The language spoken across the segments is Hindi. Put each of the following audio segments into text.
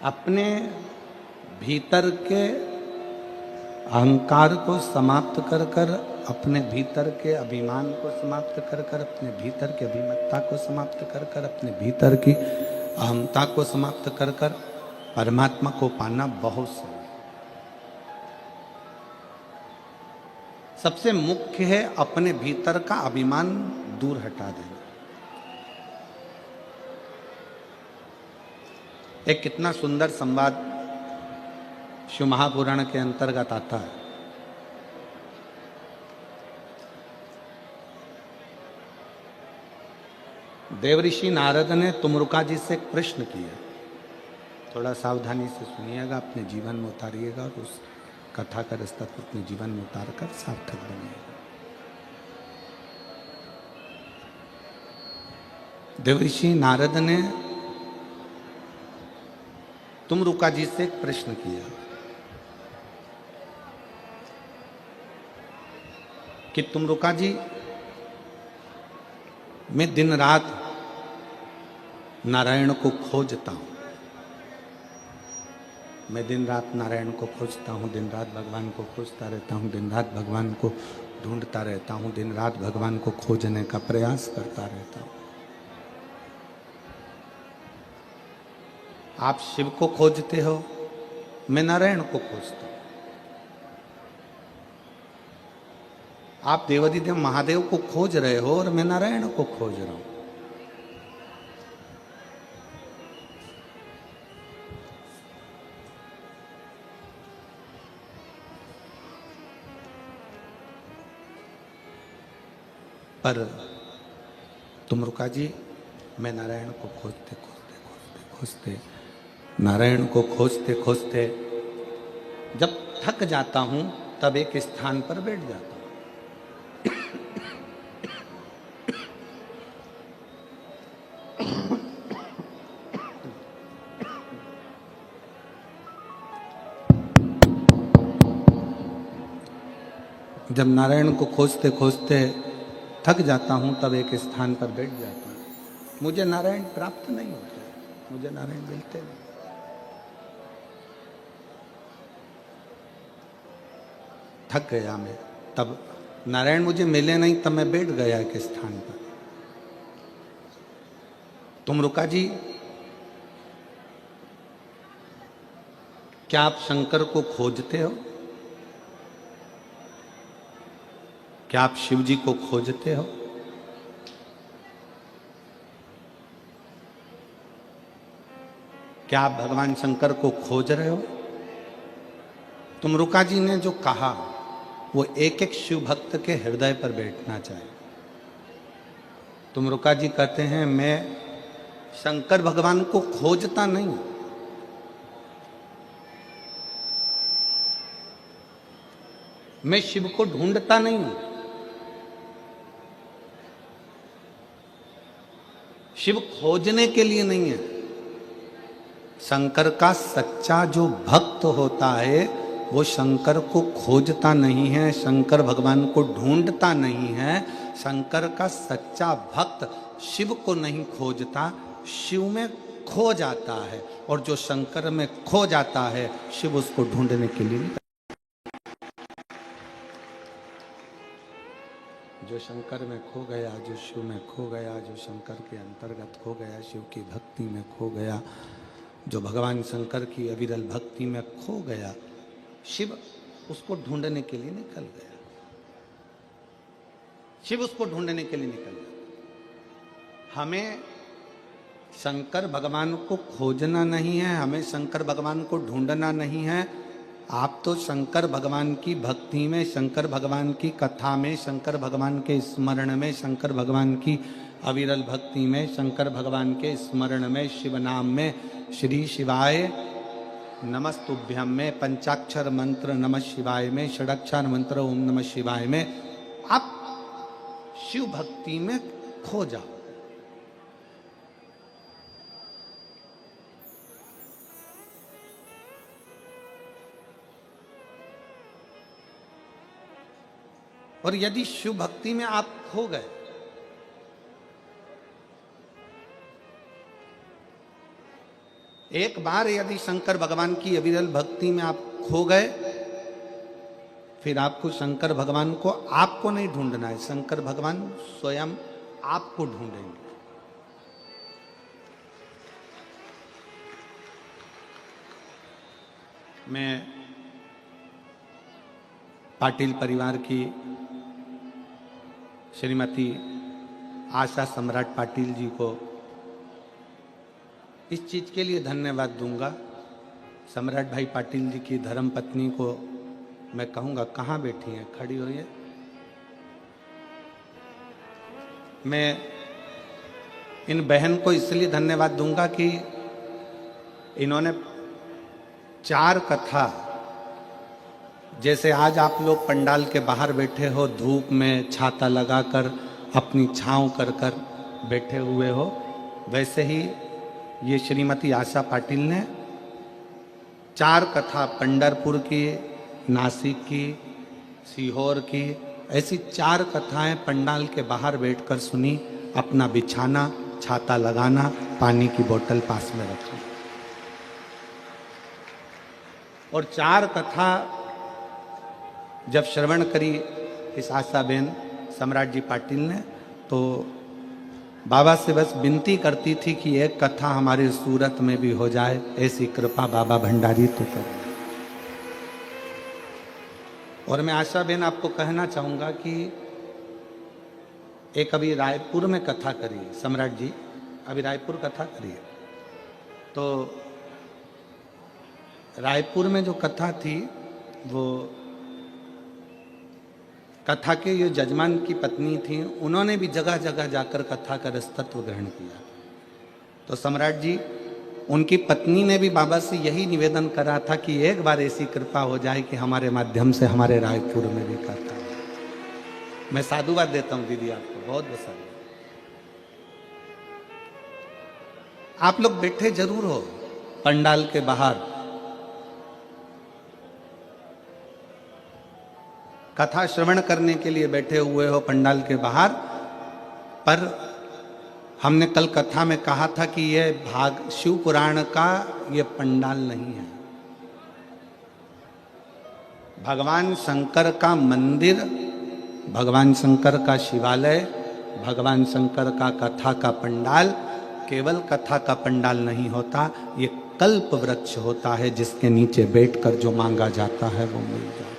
अपने भीतर के अहंकार को समाप्त कर कर, अपने भीतर के अभिमान को समाप्त कर कर, अपने भीतर की अभिमत्ता को समाप्त कर कर, अपने भीतर की अहमता को समाप्त कर कर परमात्मा को पाना बहुत सरल। सबसे मुख्य है अपने भीतर का अभिमान दूर हटा देना। एक कितना सुंदर संवाद शिव महापुराण के अंतर्गत आता है। देवऋषि नारद ने तुमरुका जी से एक प्रश्न किया, थोड़ा सावधानी से सुनिएगा, अपने जीवन में उतारिएगा और उस कथा का रास्ता अपने जीवन में उतार कर सार्थक बनिएगा। देवऋषि नारद ने तुमरुका जी से एक प्रश्न किया कि तुमरुका जी, मैं दिन रात नारायण को खोजता हूं, मैं दिन रात नारायण को खोजता हूं, दिन रात भगवान को खोजता रहता हूं, दिन रात भगवान को ढूंढता रहता हूं, दिन रात भगवान को खोजने का प्रयास करता रहता हूं। आप शिव को खोजते हो, मैं नारायण को खोजता हूं। आप देवाधिदेव महादेव को खोज रहे हो और मैं नारायण को खोज रहा हूं। पर तुमरुका जी, मैं नारायण को खोजते खोजते खोजते खोजते, नारायण को खोजते खोजते जब थक जाता हूं तब एक स्थान पर बैठ जाता हूं। जब नारायण को खोजते खोजते थक जाता हूं तब एक स्थान पर बैठ जाता हूं। मुझे नारायण प्राप्त नहीं होते, मुझे नारायण मिलते नहीं। थक गया मैं, तब नारायण मुझे मिले नहीं, तब मैं बैठ गया एक स्थान पर। तुमरुका जी, क्या आप शंकर को खोजते हो? क्या आप शिव जी को खोजते हो? क्या आप भगवान शंकर को खोज रहे हो? तुमरुका जी ने जो कहा वो एक एक शिव भक्त के हृदय पर बैठना चाहिए। तुमरुका जी कहते हैं, मैं शंकर भगवान को खोजता नहीं, मैं शिव को ढूंढता नहीं हूं। शिव खोजने के लिए नहीं है। शंकर का सच्चा जो भक्त होता है वो शंकर को खोजता नहीं है, शंकर भगवान को ढूंढता नहीं है। शंकर का सच्चा भक्त शिव को नहीं खोजता, शिव में खो जाता है। और जो शंकर में खो जाता है, शिव उसको ढूंढने के लिए नहीं। जो शंकर में खो गया, जो शिव में खो गया, जो शंकर के अंतर्गत खो गया, शिव की भक्ति में खो गया, जो भगवान शंकर की अविरल भक्ति में खो गया, शिव उसको ढूंढने के लिए निकल गया। शिव उसको ढूंढने के लिए निकल गया। हमें शंकर भगवान को खोजना नहीं है, हमें शंकर भगवान को ढूंढना नहीं है। आप तो शंकर भगवान की भक्ति में, शंकर भगवान की कथा में, शंकर भगवान के स्मरण में, शंकर भगवान की अविरल भक्ति में, शंकर भगवान के स्मरण में, शिव नाम में, श्री शिवाय नमस्तुभ्यम में, पंचाक्षर मंत्र नमः शिवाय में, षडाक्षर मंत्र ओम नमः शिवाय में आप शिव भक्ति में खो जाओ। और यदि शिव भक्ति में आप खो गए, एक बार यदि शंकर भगवान की अविरल भक्ति में आप खो गए, फिर आपको शंकर भगवान को आपको नहीं ढूंढना है, शंकर भगवान स्वयं आपको ढूंढेंगे। मैं पाटिल परिवार की श्रीमती आशा सम्राट पाटिल जी को इस चीज के लिए धन्यवाद दूंगा। सम्राट भाई पाटिल जी की धर्म पत्नी को मैं कहूंगा, कहाँ बैठी हैं, खड़ी हुई है। मैं इन बहन को इसलिए धन्यवाद दूंगा कि इन्होंने 4 कथा, जैसे आज आप लोग पंडाल के बाहर बैठे हो, धूप में छाता लगाकर अपनी छांव कर कर बैठे हुए हो, वैसे ही ये श्रीमती आशा पाटिल ने 4 कथा पंढरपुर की, नासिक की, सीहोर की, ऐसी 4 कथाएं पंडाल के बाहर बैठकर सुनी। अपना बिछाना, छाता लगाना, पानी की बोतल पास में रखी, और 4 कथा जब श्रवण करी इस आशा बेन सम्राट जी पाटिल ने, तो बाबा से बस विनती करती थी कि एक कथा हमारे सूरत में भी हो जाए, ऐसी कृपा बाबा भंडारी तो कर। और मैं आशा बेन आपको कहना चाहूँगा कि एक अभी रायपुर में कथा करी सम्राट जी, अभी रायपुर कथा करी है, तो रायपुर में जो कथा थी वो कथा के जो जजमान की पत्नी थी, उन्होंने भी जगह जगह जाकर कथा का रसतत्व ग्रहण किया। तो सम्राट जी, उनकी पत्नी ने भी बाबा से यही निवेदन करा था कि एक बार ऐसी कृपा हो जाए कि हमारे माध्यम से हमारे रायपुर में भी कथा। मैं साधुवाद देता हूँ दीदी आपको, बहुत बहुत साधुवाद। आप लोग बैठे जरूर हो पंडाल के बाहर, कथा श्रवण करने के लिए बैठे हुए हो पंडाल के बाहर, पर हमने कल कथा में कहा था कि यह भाग शिव पुराण का ये पंडाल नहीं है। भगवान शंकर का मंदिर, भगवान शंकर का शिवालय, भगवान शंकर का कथा का पंडाल केवल कथा का पंडाल नहीं होता, ये कल्प वृक्ष होता है जिसके नीचे बैठकर जो मांगा जाता है वो मिल जाता है।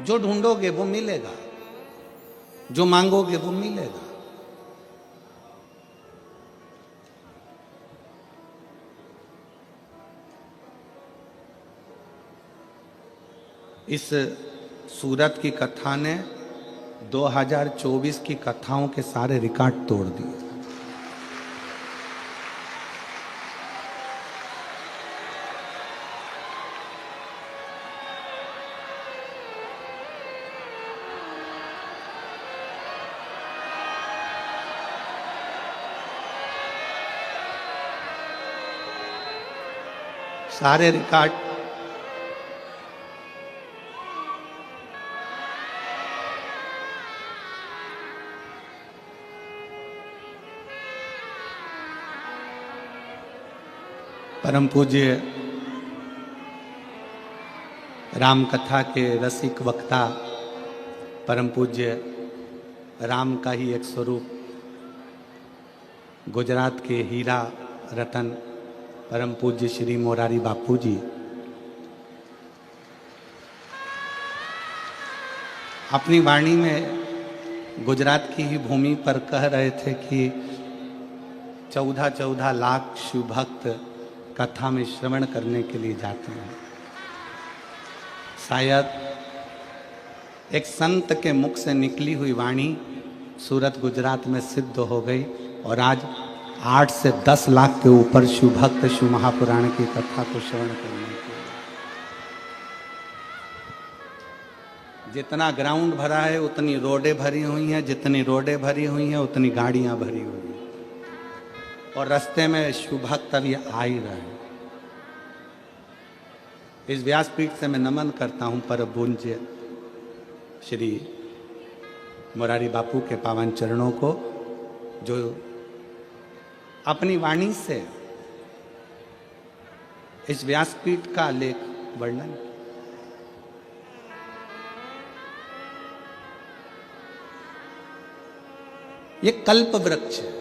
जो ढूंढोगे वो मिलेगा, जो मांगोगे वो मिलेगा। इस सूरत की कथा ने 2024 की कथाओं के सारे रिकॉर्ड तोड़ दिए। सारे रिकॉर्ड परम पूज्य राम कथा के रसिक वक्ता, परम पूज्य राम का ही एक स्वरूप, गुजरात के हीरा रतन परम पूज्य श्री मोरारी बापू जी अपनी वाणी में गुजरात की ही भूमि पर कह रहे थे कि 14-14 लाख शिव भक्त कथा में श्रवण करने के लिए जाते हैं। शायद एक संत के मुख से निकली हुई वाणी सूरत गुजरात में सिद्ध हो गई, और आज 8 से 10 लाख के ऊपर शिव भक्त शिव महापुराण की कथा को श्रवण करने के लिए। जितना ग्राउंड भरा है उतनी रोडें भरी हुई हैं, जितनी रोडें भरी हुई हैं उतनी गाड़ियां भरी हुई हैं, और रास्ते में शिव भक्त अभी आ ही रहे हैं। इस व्यासपीठ से मैं नमन करता हूं पर पूज्य श्री मुरारी बापू के पावन चरणों को, जो अपनी वाणी से इस व्यासपीठ का लेख वर्णन। ये कल्प वृक्ष है।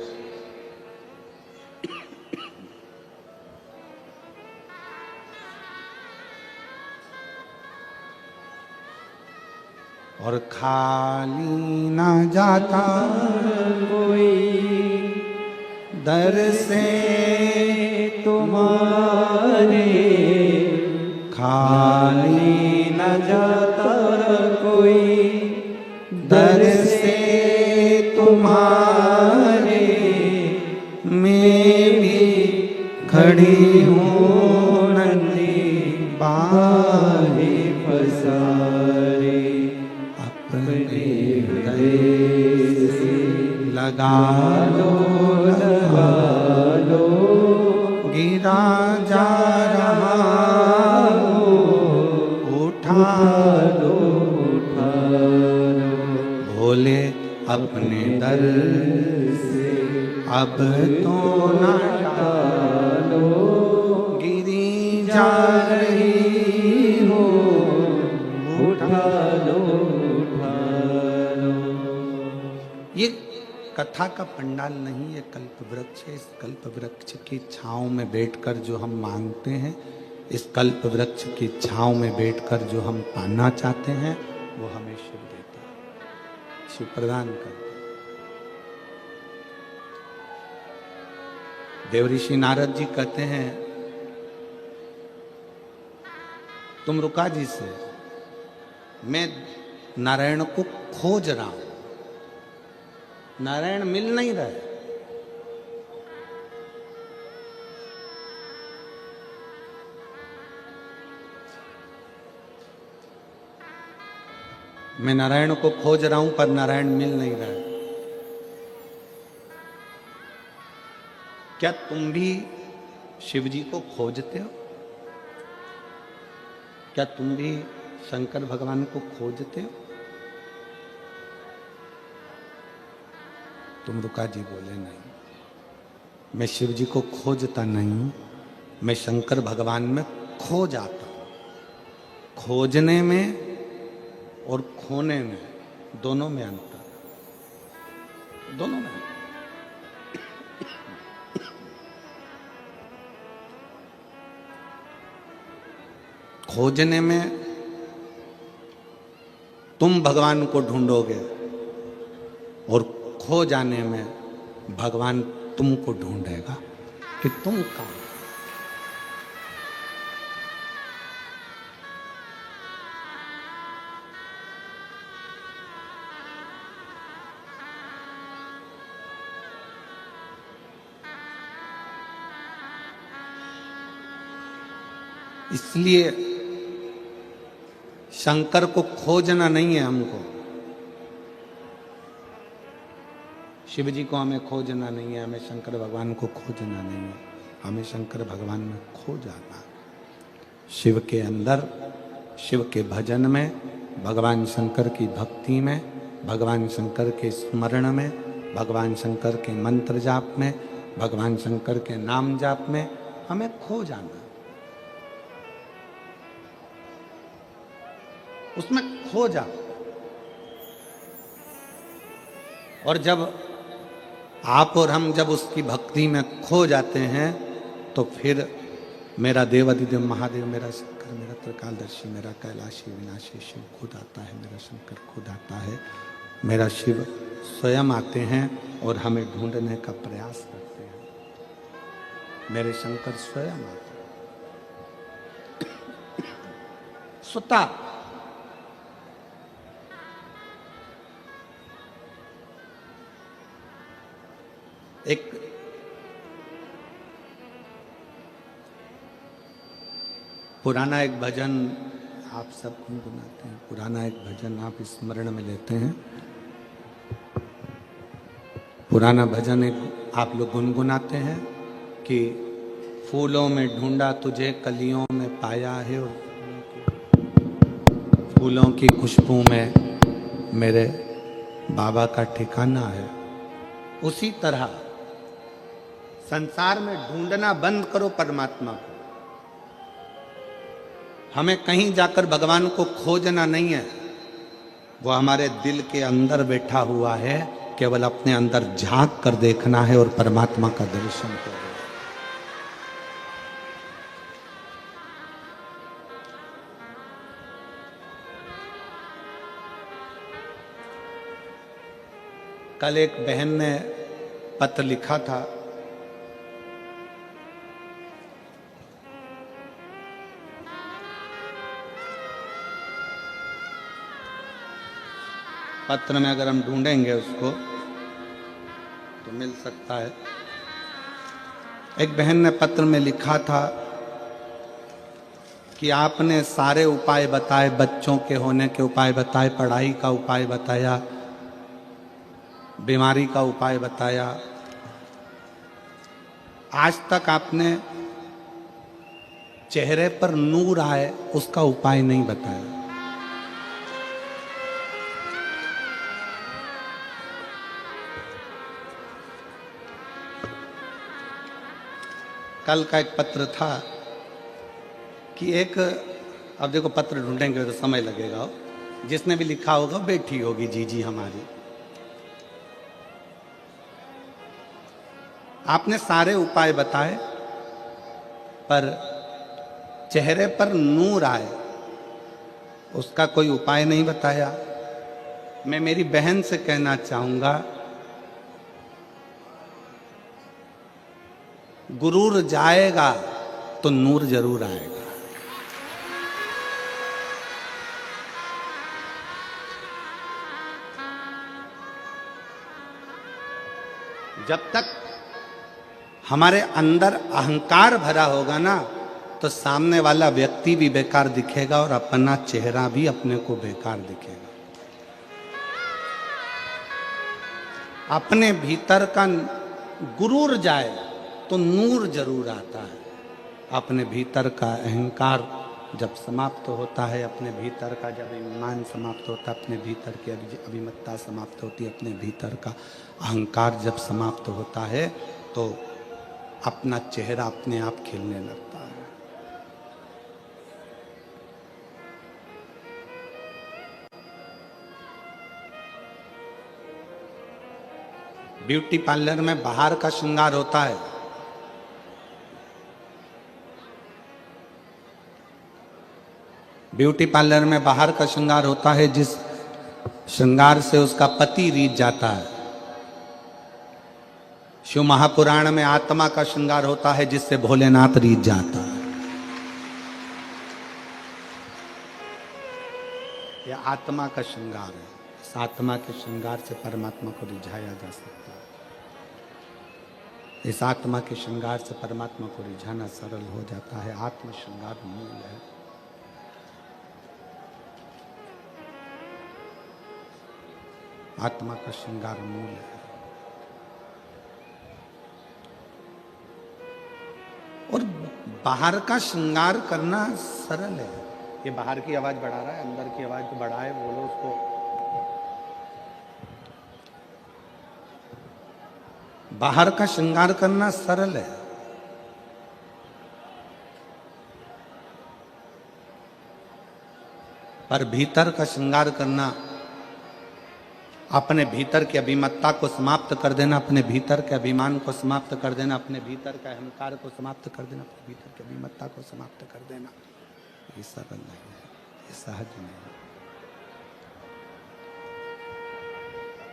और खाली ना जाता कोई दर से तुम्हारे, खाली न जाता कोई दर से तुम्हारे, मैं भी खड़ी हूँ नंदी बाहे पसारे, अपने हृदय से लगा लो गिरा जा रहा उठा लो भोले अपने दर से अब तो ना टालो, गिरी जा रही हो उठा लो। ये कथा का पंडाल नहीं, ये कल्प वृक्ष है। इस कल्प वृक्ष की छांव में बैठकर जो हम मांगते हैं, इस कल्प वृक्ष की छांव में बैठकर जो हम पाना चाहते हैं, वो हमें शिव देता है, शिव प्रदान करता है। देवऋषि नारद जी कहते हैं, तुम रुका जी से, मैं नारायण को खोज रहा हूं, नारायण मिल नहीं रहे। मैं नारायण को खोज रहा हूं पर नारायण मिल नहीं रहा। क्या तुम भी शिव जी को खोजते हो? क्या तुम भी शंकर भगवान को खोजते हो? तुम रुका जी बोले, नहीं, मैं शिव जी को खोजता नहीं, मैं शंकर भगवान में खो जाता हूं। खोजने में और खोने में, दोनों में अंतर, दोनों में। खोजने में तुम भगवान को ढूंढोगे और खो जाने में भगवान तुमको ढूंढेगा कि तुम कहां। इसलिए शंकर को खोजना नहीं है हमको, शिव जी को हमें खोजना नहीं है, हमें शंकर भगवान को खोजना नहीं है, हमें शंकर भगवान में खो जाना है। शिव के अंदर, शिव के भजन में, भगवान शंकर की भक्ति में, भगवान शंकर के स्मरण में, भगवान शंकर के मंत्र जाप में, भगवान शंकर के नाम जाप में हमें खो जाना, उसमें खो जा। और जब आप और हम जब उसकी भक्ति में खो जाते हैं, तो फिर मेरा देवाधिदेव महादेव, मेरा शंकर, मेरा त्रिकालदर्शी, मेरा कैलाशी विनाशी शिव खुद आता है, मेरा शंकर खुद आता है, मेरा शिव स्वयं आते हैं और हमें ढूंढने का प्रयास करते हैं। मेरे शंकर स्वयं आते हैं। सुता एक पुराना एक भजन आप सब गुनगुनाते हैं, पुराना एक भजन आप स्मरण में लेते हैं। पुराना भजन एक आप लोग गुनगुनाते हैं कि फूलों में ढूंढा तुझे, कलियों में पाया है, और फूलों की खुशबू में मेरे बाबा का ठिकाना है। उसी तरह संसार में ढूंढना बंद करो परमात्मा को। हमें कहीं जाकर भगवान को खोजना नहीं है, वो हमारे दिल के अंदर बैठा हुआ है, केवल अपने अंदर झांक कर देखना है और परमात्मा का दर्शन करना। कल एक बहन ने पत्र लिखा था, पत्र में अगर हम ढूंढेंगे उसको तो मिल सकता है। एक बहन ने पत्र में लिखा था कि आपने सारे उपाय बताए, बच्चों के होने के उपाय बताए, पढ़ाई का उपाय बताया, बीमारी का उपाय बताया, आज तक आपने चेहरे पर नूर आए उसका उपाय नहीं बताया। कल का एक पत्र था कि एक, अब देखो पत्र ढूंढेंगे तो समय लगेगा, जिसने भी लिखा होगा बेटी होगी जीजी हमारी। आपने सारे उपाय बताए पर चेहरे पर नूर आए उसका कोई उपाय नहीं बताया। मैं मेरी बहन से कहना चाहूंगा, गुरूर जाएगा तो नूर जरूर आएगा। जब तक हमारे अंदर अहंकार भरा होगा ना, तो सामने वाला व्यक्ति भी बेकार दिखेगा और अपना चेहरा भी अपने को बेकार दिखेगा। अपने भीतर का गुरूर जाए तो नूर जरूर आता है। अपने भीतर का अहंकार जब समाप्त होता है, अपने भीतर का जब ईमान समाप्त होता है, अपने भीतर की अभिमत्ता समाप्त होती है, अपने भीतर का अहंकार जब समाप्त होता है तो अपना चेहरा अपने आप खिलने लगता है। ब्यूटी पार्लर में बाहर का श्रृंगार होता है, ब्यूटी पार्लर में बाहर का श्रृंगार होता है जिस श्रृंगार से उसका पति रीझ जाता है। शिव महापुराण में आत्मा का श्रृंगार होता है जिससे भोलेनाथ रीझ जाता है। यह आत्मा का श्रृंगार है। इस आत्मा के श्रृंगार से परमात्मा को रिझाया जा सकता है। इस आत्मा के श्रृंगार से परमात्मा को रिझाना सरल हो जाता है। आत्म श्रृंगार मूल है। आत्मा का श्रृंगार मूल है। और बाहर का श्रृंगार करना सरल है। ये बाहर की आवाज बढ़ा रहा है, अंदर की आवाज को बढ़ाए, बोलो उसको। बाहर का श्रृंगार करना सरल है, पर भीतर का श्रृंगार करना, अपने भीतर की अभिमत्ता को समाप्त कर देना, अपने भीतर के अभिमान को समाप्त कर देना, अपने भीतर का अहंकार को समाप्त कर देना, अपने भीतर की अभिमत्ता को समाप्त कर देना, ये सरल नहीं है, ये सहज नहीं है।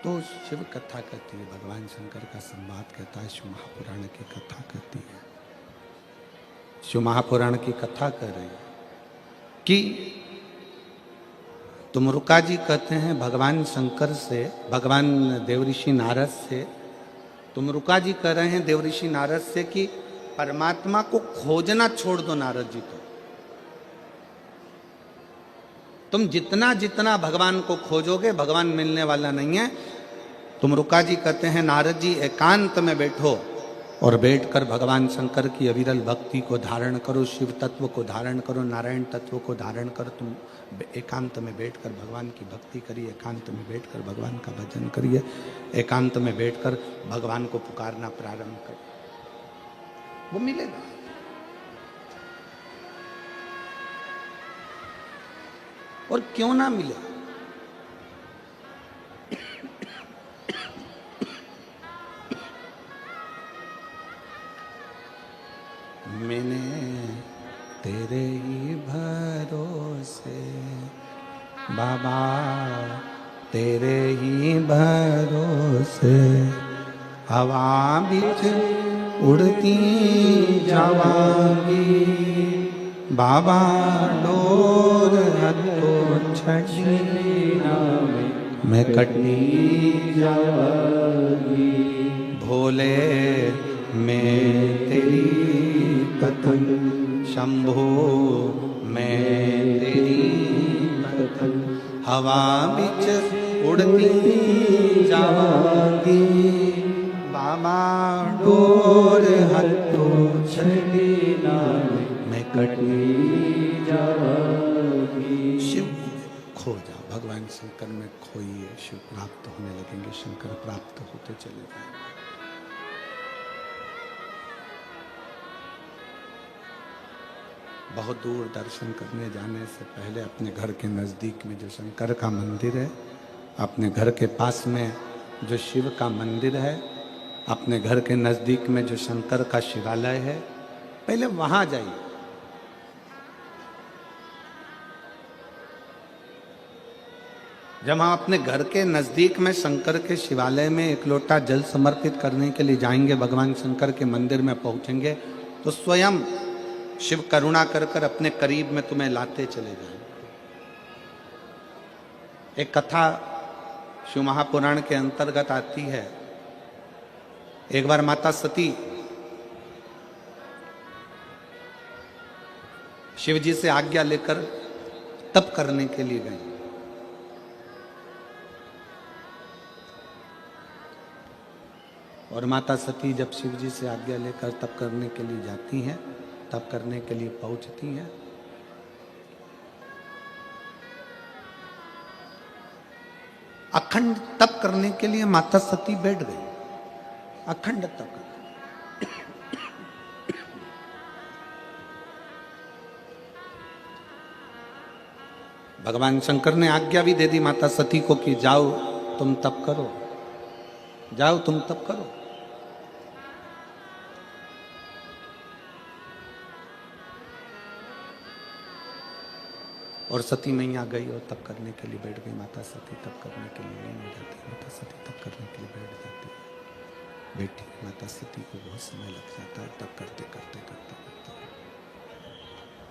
तो शिव कथा कहती है, भगवान शंकर का संवाद कहता है, शिव महापुराण की कथा कहती है। शिव महापुराण की कथा कह रही है कि तुमरुका जी कहते हैं भगवान शंकर से, भगवान देवऋषि नारद से, तुमरुका जी कह रहे हैं देवऋषि नारद से कि परमात्मा को खोजना छोड़ दो नारद जी। तो तुम जितना जितना भगवान को खोजोगे भगवान मिलने वाला नहीं है। तुमरुका जी कहते हैं नारद जी एकांत में बैठो और बैठकर भगवान शंकर की अविरल भक्ति को धारण करो, शिव तत्व को धारण करो, नारायण तत्व को धारण करो। तुम एकांत में बैठकर भगवान की भक्ति करिए, एकांत में बैठकर भगवान का भजन करिए, एकांत में बैठकर भगवान को पुकारना प्रारंभ करिए, वो मिलेगा। और क्यों ना मिले, मैंने तेरे ही भरोसे बाबा, तेरे ही भरोसे हवा बिच उड़ती जावांगी बाबा, डोर हथो छड़ी मैं कटनी जावांगी। भोले मैं तेरी कथन, शंभो मैं तेरी कथन, हवा बिच उड़ती जावांगी बाबा, डोर हथो छड़ी मैं कटनी जावांगी। शिव खो जाओ, भगवान शंकर में खोइए, शिव प्राप्त होने लगेंगे, शंकर प्राप्त होते चले जाएंगे। बहुत दूर दर्शन करने जाने से पहले अपने घर के नज़दीक में जो शंकर का मंदिर है, अपने घर के पास में जो शिव का मंदिर है, अपने घर के नज़दीक में जो शंकर का शिवालय है, पहले वहां जाइए। जब हम अपने घर के नज़दीक में शंकर के शिवालय में एक लोटा जल समर्पित करने के लिए जाएंगे, भगवान शंकर के मंदिर में पहुंचेंगे, तो स्वयं शिव करुणा कर कर अपने करीब में तुम्हें लाते चले जाएंगे। एक कथा शिव महापुराण के अंतर्गत आती है। एक बार माता सती शिव जी से आज्ञा लेकर तप करने के लिए गई। और माता सती जब शिव जी से आज्ञा लेकर तप करने के लिए जाती हैं, तप करने के लिए पहुंचती हैं, अखंड तप करने के लिए माता सती बैठ गई, अखंड तप। भगवान शंकर ने आज्ञा भी दे दी माता सती को कि जाओ तुम तप करो, जाओ तुम तप करो। और सती मैया गई और तप करने के लिए बैठ गई। माता सती तप करने के लिए नहीं जाती, माता सती तप करने के लिए बैठ जाती है। बेटी माता सती को बहुत समय लग जाता है तप करते करते करते करते।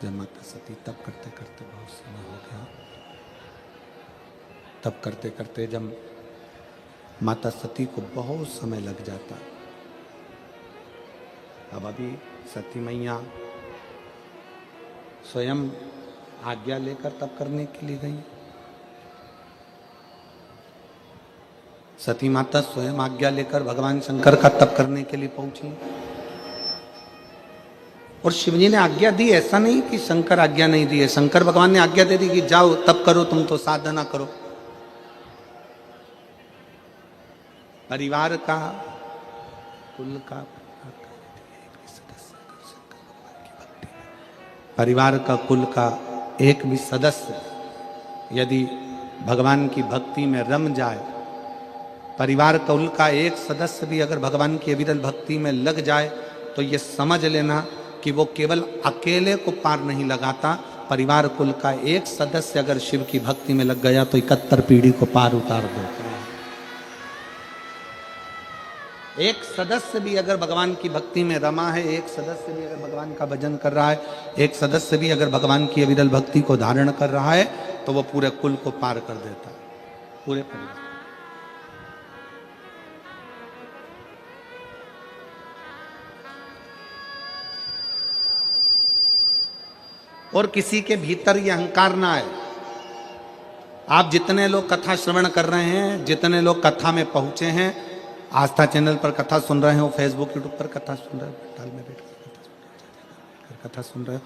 जब माता सती तप करते करते बहुत समय हो गया, तप करते करते जब माता सती को बहुत समय लग जाता, अब अभी सती मैया स्वयं आज्ञा लेकर तप करने के लिए गई। सती माता स्वयं आज्ञा लेकर भगवान शंकर का तप करने के लिए पहुंची। और शिवजी ने आज्ञा दी, ऐसा नहीं कि शंकर आज्ञा नहीं दी है। शंकर भगवान ने आज्ञा दे दी कि जाओ तप करो, तुम तो साधना करो। परिवार का, कुल का, परिवार का, कुल का एक भी सदस्य यदि भगवान की भक्ति में रम जाए, परिवार कुल का एक सदस्य भी अगर भगवान की अविरल भक्ति में लग जाए, तो ये समझ लेना कि वो केवल अकेले को पार नहीं लगाता, परिवार कुल का एक सदस्य अगर शिव की भक्ति में लग गया तो 71 पीढ़ी को पार उतार देता है। एक सदस्य भी अगर भगवान की भक्ति में रमा है, एक सदस्य भी अगर भगवान का भजन कर रहा है, एक सदस्य भी अगर भगवान की अविरल भक्ति को धारण कर रहा है, तो वो पूरे कुल को पार कर देता है, पूरे परिवार। और किसी के भीतर ये अहंकार ना आए। आप जितने लोग कथा श्रवण कर रहे हैं, जितने लोग कथा में पहुंचे हैं, आस्था चैनल पर कथा सुन रहे हो, फेसबुक यूट्यूब पर कथा सुन रहे हो, पंडाल में बैठकर कथा सुन रहे हो,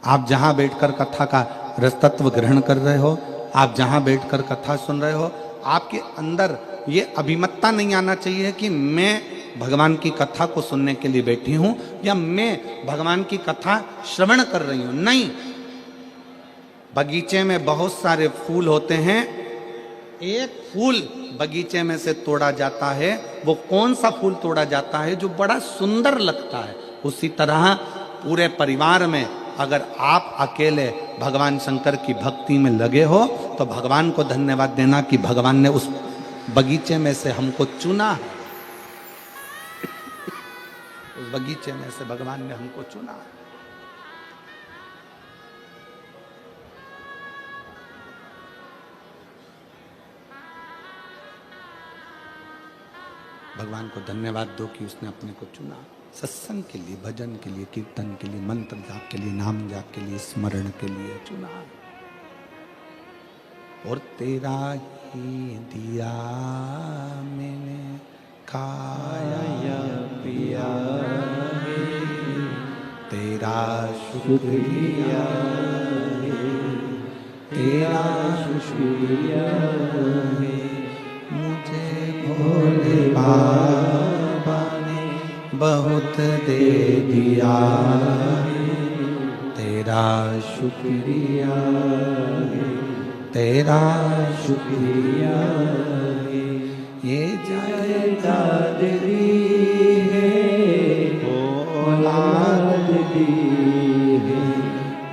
आप जहां बैठकर कथा का रसतत्व ग्रहण कर रहे हो, आप जहां बैठकर कथा सुन रहे हो, आपके अंदर ये अभिमतता नहीं आना चाहिए कि मैं भगवान की कथा को सुनने के लिए बैठी हूं या मैं भगवान की कथा श्रवण कर रही हूं। नहीं, बगीचे में बहुत सारे फूल होते हैं, एक फूल बगीचे में से तोड़ा जाता है, वो कौन सा फूल तोड़ा जाता है? जो बड़ा सुंदर लगता है। उसी तरह पूरे परिवार में अगर आप अकेले भगवान शंकर की भक्ति में लगे हो तो भगवान को धन्यवाद देना कि भगवान ने उस बगीचे में से हमको चुना है। उस बगीचे में से भगवान ने हमको चुना है। भगवान को धन्यवाद दो कि उसने अपने को चुना, सत्संग के लिए, भजन के लिए, कीर्तन के लिए, मंत्र जाप के लिए, नाम जाप के लिए, स्मरण के लिए चुना। और तेरा ही दिया मैंने खाया पिया, तेरा शुक्रिया, तेरा शुक्रिया, मुझे भोले बाबा ने बहुत दे दिया, तेरा शुक्रिया, तेरा शुक्रिया, ये जायदाद दी है, औलाद दी है,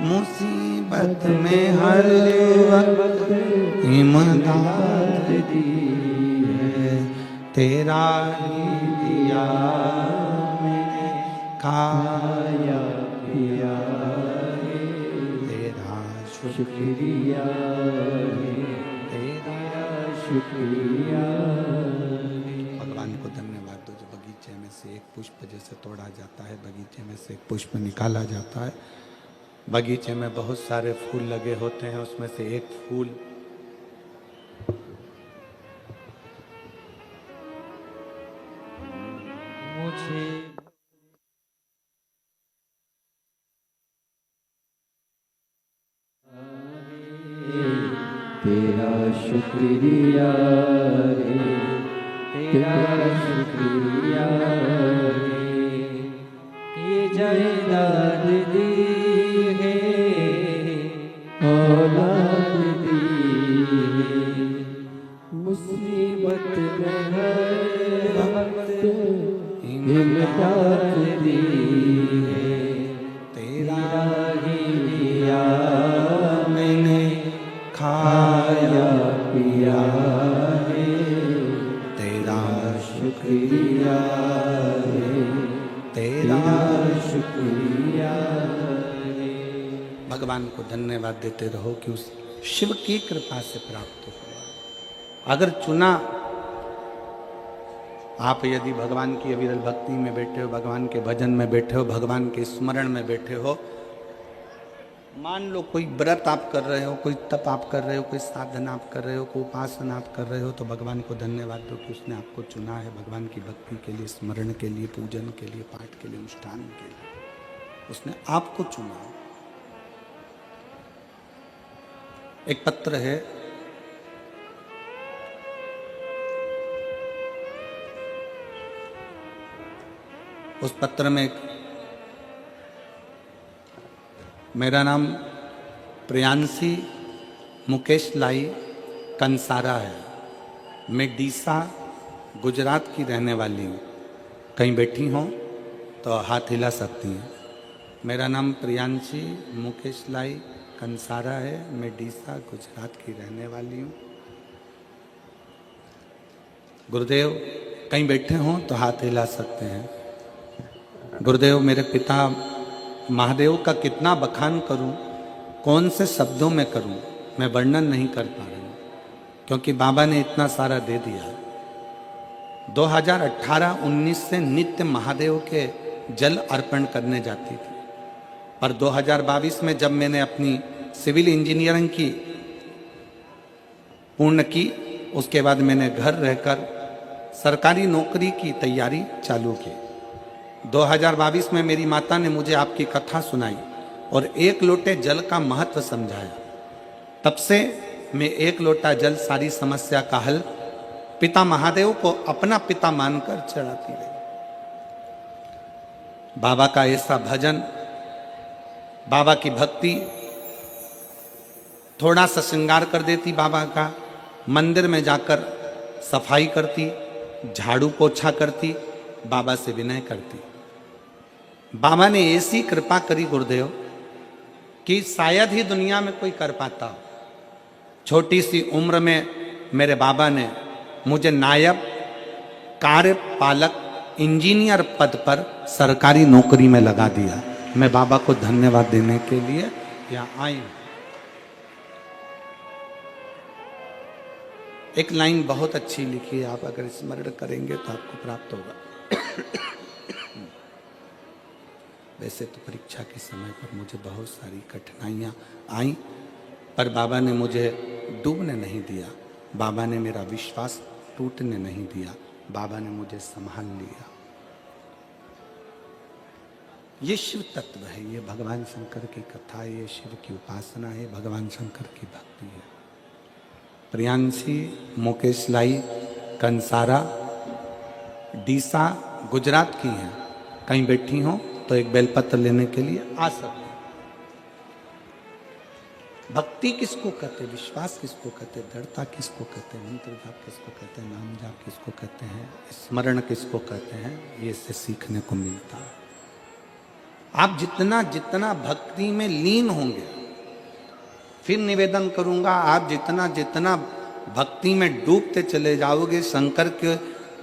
मुसीबत में हर वक्त इमदाद दी है, तेरा ही दिया मैंने खाया पिया, तेरा शुक्रिया, तेरा शुक्रिया। भगवान को धन्यवाद दो जो बगीचे में से एक पुष्प जैसे तोड़ा जाता है, बगीचे में से एक पुष्प निकाला जाता है। बगीचे में बहुत सारे फूल लगे होते हैं, उसमें से एक फूल मुझे तेरा शुक्रिया रे, तेरा शुक्रिया रे, ये जायदाद दी है, औलाद दी है, मुसीबत में हर वक्त इमदाद दी है, तेरा ही दिया मैंने खाया पिया है, तेरा शुक्रिया है, तेरा शुक्रिया है। भगवान को धन्यवाद देते रहो कि उस शिव की कृपा से प्राप्त हुआ। अगर चुना, आप यदि भगवान की अविरल भक्ति में बैठे हो, भगवान के भजन में बैठे हो, भगवान के स्मरण में बैठे हो, मान लो कोई व्रत आप कर रहे हो, कोई तप आप कर रहे हो, कोई साधना आप कर रहे हो, कोई उपासना आप कर रहे हो, तो भगवान को धन्यवाद दो कि उसने आपको चुना है भगवान की भक्ति के लिए, स्मरण के लिए, पूजन के लिए, पाठ के लिए, अनुष्ठान के लिए। उसने आपको चुना है। एक पत्र है, उस पत्र में मेरा नाम प्रियांशी मुकेश लाई कंसारा है, मैं डीसा गुजरात की रहने वाली हूँ। कहीं बैठी हों तो हाथ हिला सकती हैं। मेरा नाम प्रियांशी मुकेश लाई कंसारा है, मैं डीसा गुजरात की रहने वाली हूँ। गुरुदेव कहीं बैठे हों तो हाथ हिला सकते हैं। गुरुदेव, मेरे पिता महादेव का कितना बखान करूं, कौन से शब्दों में करूं, मैं वर्णन नहीं कर पा रही हूं, क्योंकि बाबा ने इतना सारा दे दिया। 2018-19 से नित्य महादेव के जल अर्पण करने जाती थी, पर 2022 में जब मैंने अपनी सिविल इंजीनियरिंग की पूर्ण की, उसके बाद मैंने घर रहकर सरकारी नौकरी की तैयारी चालू की। 2022 में मेरी माता ने मुझे आपकी कथा सुनाई और एक लोटे जल का महत्व समझाया। तब से मैं एक लोटा जल सारी समस्या का हल पिता महादेव को अपना पिता मानकर चढ़ाती रही। बाबा का ऐसा भजन, बाबा की भक्ति, थोड़ा सा श्रृंगार कर देती बाबा का, मंदिर में जाकर सफाई करती, झाड़ू पोछा करती, बाबा से विनय करती। बाबा ने ऐसी कृपा करी गुरुदेव कि शायद ही दुनिया में कोई कर पाता हो। छोटी सी उम्र में मेरे बाबा ने मुझे नायब कार्यपालक इंजीनियर पद पर सरकारी नौकरी में लगा दिया। मैं बाबा को धन्यवाद देने के लिए यहाँ आई हूं। एक लाइन बहुत अच्छी लिखी है, आप अगर स्मरण करेंगे तो आपको प्राप्त होगा। वैसे तो परीक्षा के समय पर मुझे बहुत सारी कठिनाइयाँ आई, पर बाबा ने मुझे डूबने नहीं दिया, बाबा ने मेरा विश्वास टूटने नहीं दिया, बाबा ने मुझे संभाल लिया। ये शिव तत्व है, ये भगवान शंकर की कथा है, ये शिव की उपासना है, भगवान शंकर की भक्ति है। प्रियांशी मुकेश लाई कंसारा डीसा गुजरात की हैं, कहीं बैठी हो तो एक बेलपत्र लेने के लिए आ सकते। भक्ति किसको कहते हैं, विश्वास किसको कहते हैं, दृढ़ता किसको कहते हैं, मंत्र जाप किसको कहते हैं, नाम जाप किसको कहते हैं, स्मरण किसको कहते हैं, ये इससे सीखने को मिलता है। आप जितना जितना भक्ति में लीन होंगे, फिर निवेदन करूंगा, आप जितना जितना भक्ति में डूबते चले जाओगे, शंकर के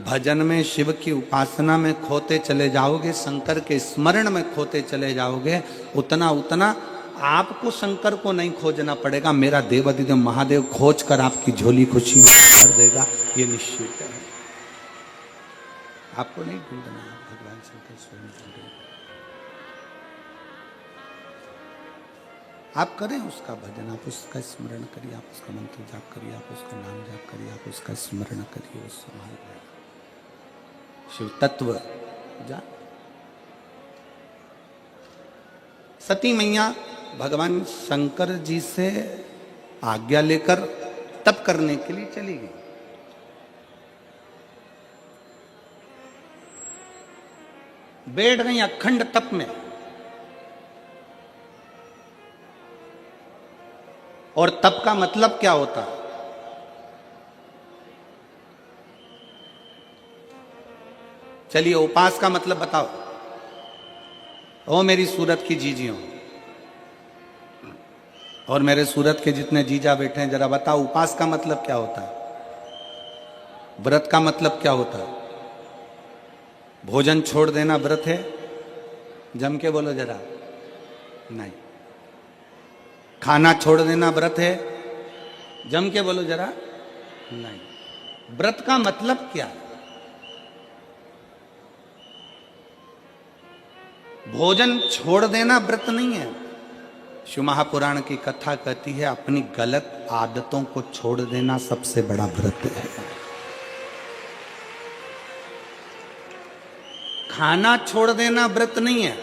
भजन में, शिव की उपासना में खोते चले जाओगे, शंकर के स्मरण में खोते चले जाओगे, उतना उतना आपको शंकर को नहीं खोजना पड़ेगा, मेरा देवाधिदेव महादेव खोज कर आपकी झोली खुशी कर देगा, ये निश्चित है। आपको नहीं ढूंढना, भगवान शंकर स्वयं ढूंढेंगे। आप करें उसका भजन, आप उसका स्मरण करिए, आप उसका मंत्र जाप करिए, आप उसका नाम जाप करिए, आप उसका स्मरण करिए, वो संभाल लेगा। शिव तत्व जा। सती मैया भगवान शंकर जी से आज्ञा लेकर तप करने के लिए चली गई। बैठ गई अखंड तप में, और तप का मतलब क्या होता है? चलिए उपास का मतलब बताओ। ओ मेरी सूरत की जीजियों और मेरे सूरत के जितने जीजा बैठे हैं, जरा बताओ उपास का मतलब क्या होता है? व्रत का मतलब क्या होता है? भोजन छोड़ देना व्रत है? जम के बोलो जरा। नहीं। खाना छोड़ देना व्रत है? जम के बोलो जरा। नहीं। व्रत का मतलब क्या है? भोजन छोड़ देना व्रत नहीं है। शिव महापुराण की कथा कहती है अपनी गलत आदतों को छोड़ देना सबसे बड़ा व्रत है। खाना छोड़ देना व्रत नहीं है।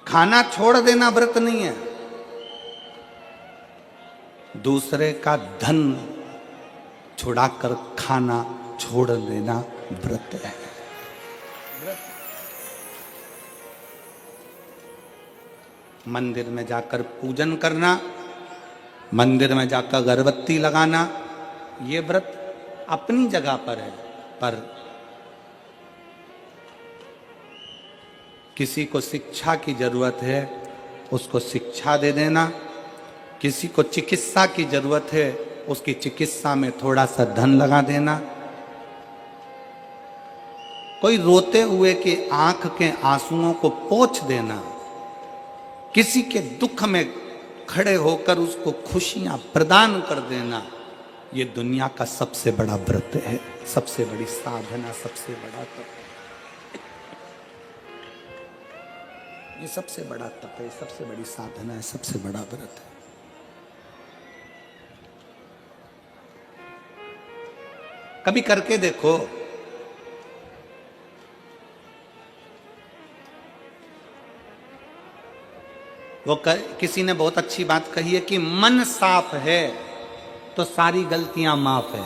खाना छोड़ देना व्रत नहीं है। दूसरे का धन छुड़ाकर खाना छोड़ देना व्रत है। मंदिर में जाकर पूजन करना, मंदिर में जाकर अगरबत्ती लगाना, ये व्रत अपनी जगह पर है, पर किसी को शिक्षा की जरूरत है उसको शिक्षा दे देना, किसी को चिकित्सा की जरूरत है उसकी चिकित्सा में थोड़ा सा धन लगा देना, कोई रोते हुए के आंख के आंसुओं को पोंछ देना, किसी के दुख में खड़े होकर उसको खुशियां प्रदान कर देना, ये दुनिया का सबसे बड़ा व्रत है, सबसे बड़ी साधना, सबसे बड़ा तप। ये सबसे बड़ा तप है, सबसे बड़ी साधना है, सबसे बड़ा व्रत है। कभी करके देखो। किसी ने बहुत अच्छी बात कही है कि मन साफ है तो सारी गलतियां माफ है,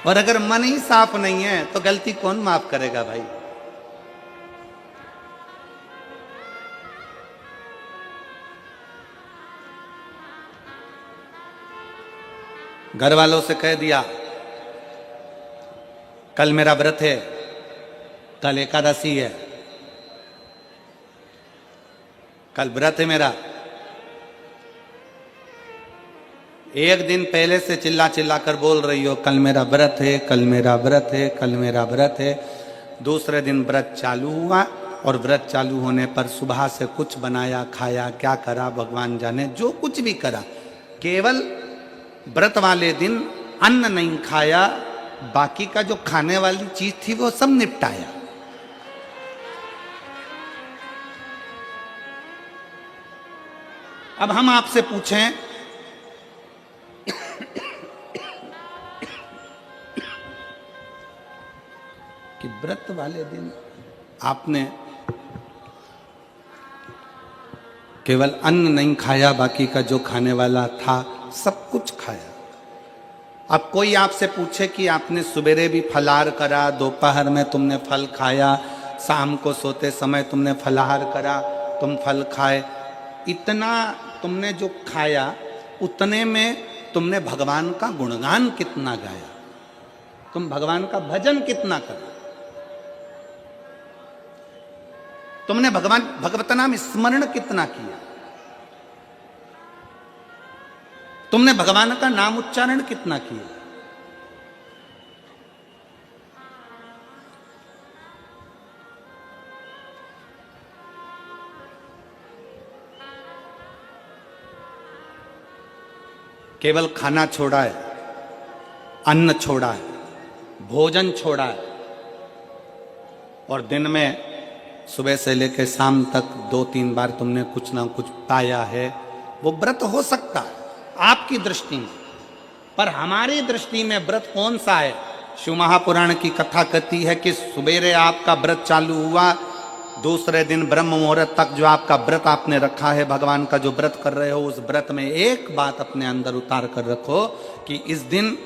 और अगर मन ही साफ नहीं है तो गलती कौन माफ करेगा भाई। घर वालों से कह दिया कल मेरा व्रत है, कल एकादशी है, कल व्रत है मेरा। एक दिन पहले से चिल्ला चिल्ला कर बोल रही हो कल मेरा व्रत है, कल मेरा व्रत है, कल मेरा व्रत है। दूसरे दिन व्रत चालू हुआ और व्रत चालू होने पर सुबह से कुछ बनाया खाया, क्या करा भगवान जाने, जो कुछ भी करा, केवल व्रत वाले दिन अन्न नहीं खाया, बाकी का जो खाने वाली चीज थी वो सब निपटाया। अब हम आपसे पूछें कि व्रत वाले दिन आपने केवल अन्न नहीं खाया, बाकी का जो खाने वाला था सब कुछ खाया। अब कोई आपसे पूछे कि आपने सवेरे भी फलाहार करा, दोपहर में तुमने फल खाया, शाम को सोते समय तुमने फलाहार करा, तुम फल खाए, इतना तुमने जो खाया उतने में तुमने भगवान का गुणगान कितना गाया, तुम भगवान का भजन कितना करा, तुमने भगवत नाम स्मरण कितना किया, तुमने भगवान का नाम उच्चारण कितना किया। केवल खाना छोड़ा है, अन्न छोड़ा है, भोजन छोड़ा है, और दिन में सुबह से लेकर शाम तक 2-3 बार तुमने कुछ ना कुछ पाया है, वो व्रत हो सकता है आपकी दृष्टि में, पर हमारी दृष्टि में व्रत कौन सा है। शिव महापुराण की कथा कहती है कि सुबेरे आपका व्रत चालू हुआ, दूसरे दिन ब्रह्म मुहूर्त तक जो आपका व्रत आपने रखा है, भगवान का जो व्रत कर रहे हो, उस व्रत में एक बात अपने अंदर उतार कर रखो कि इस दिन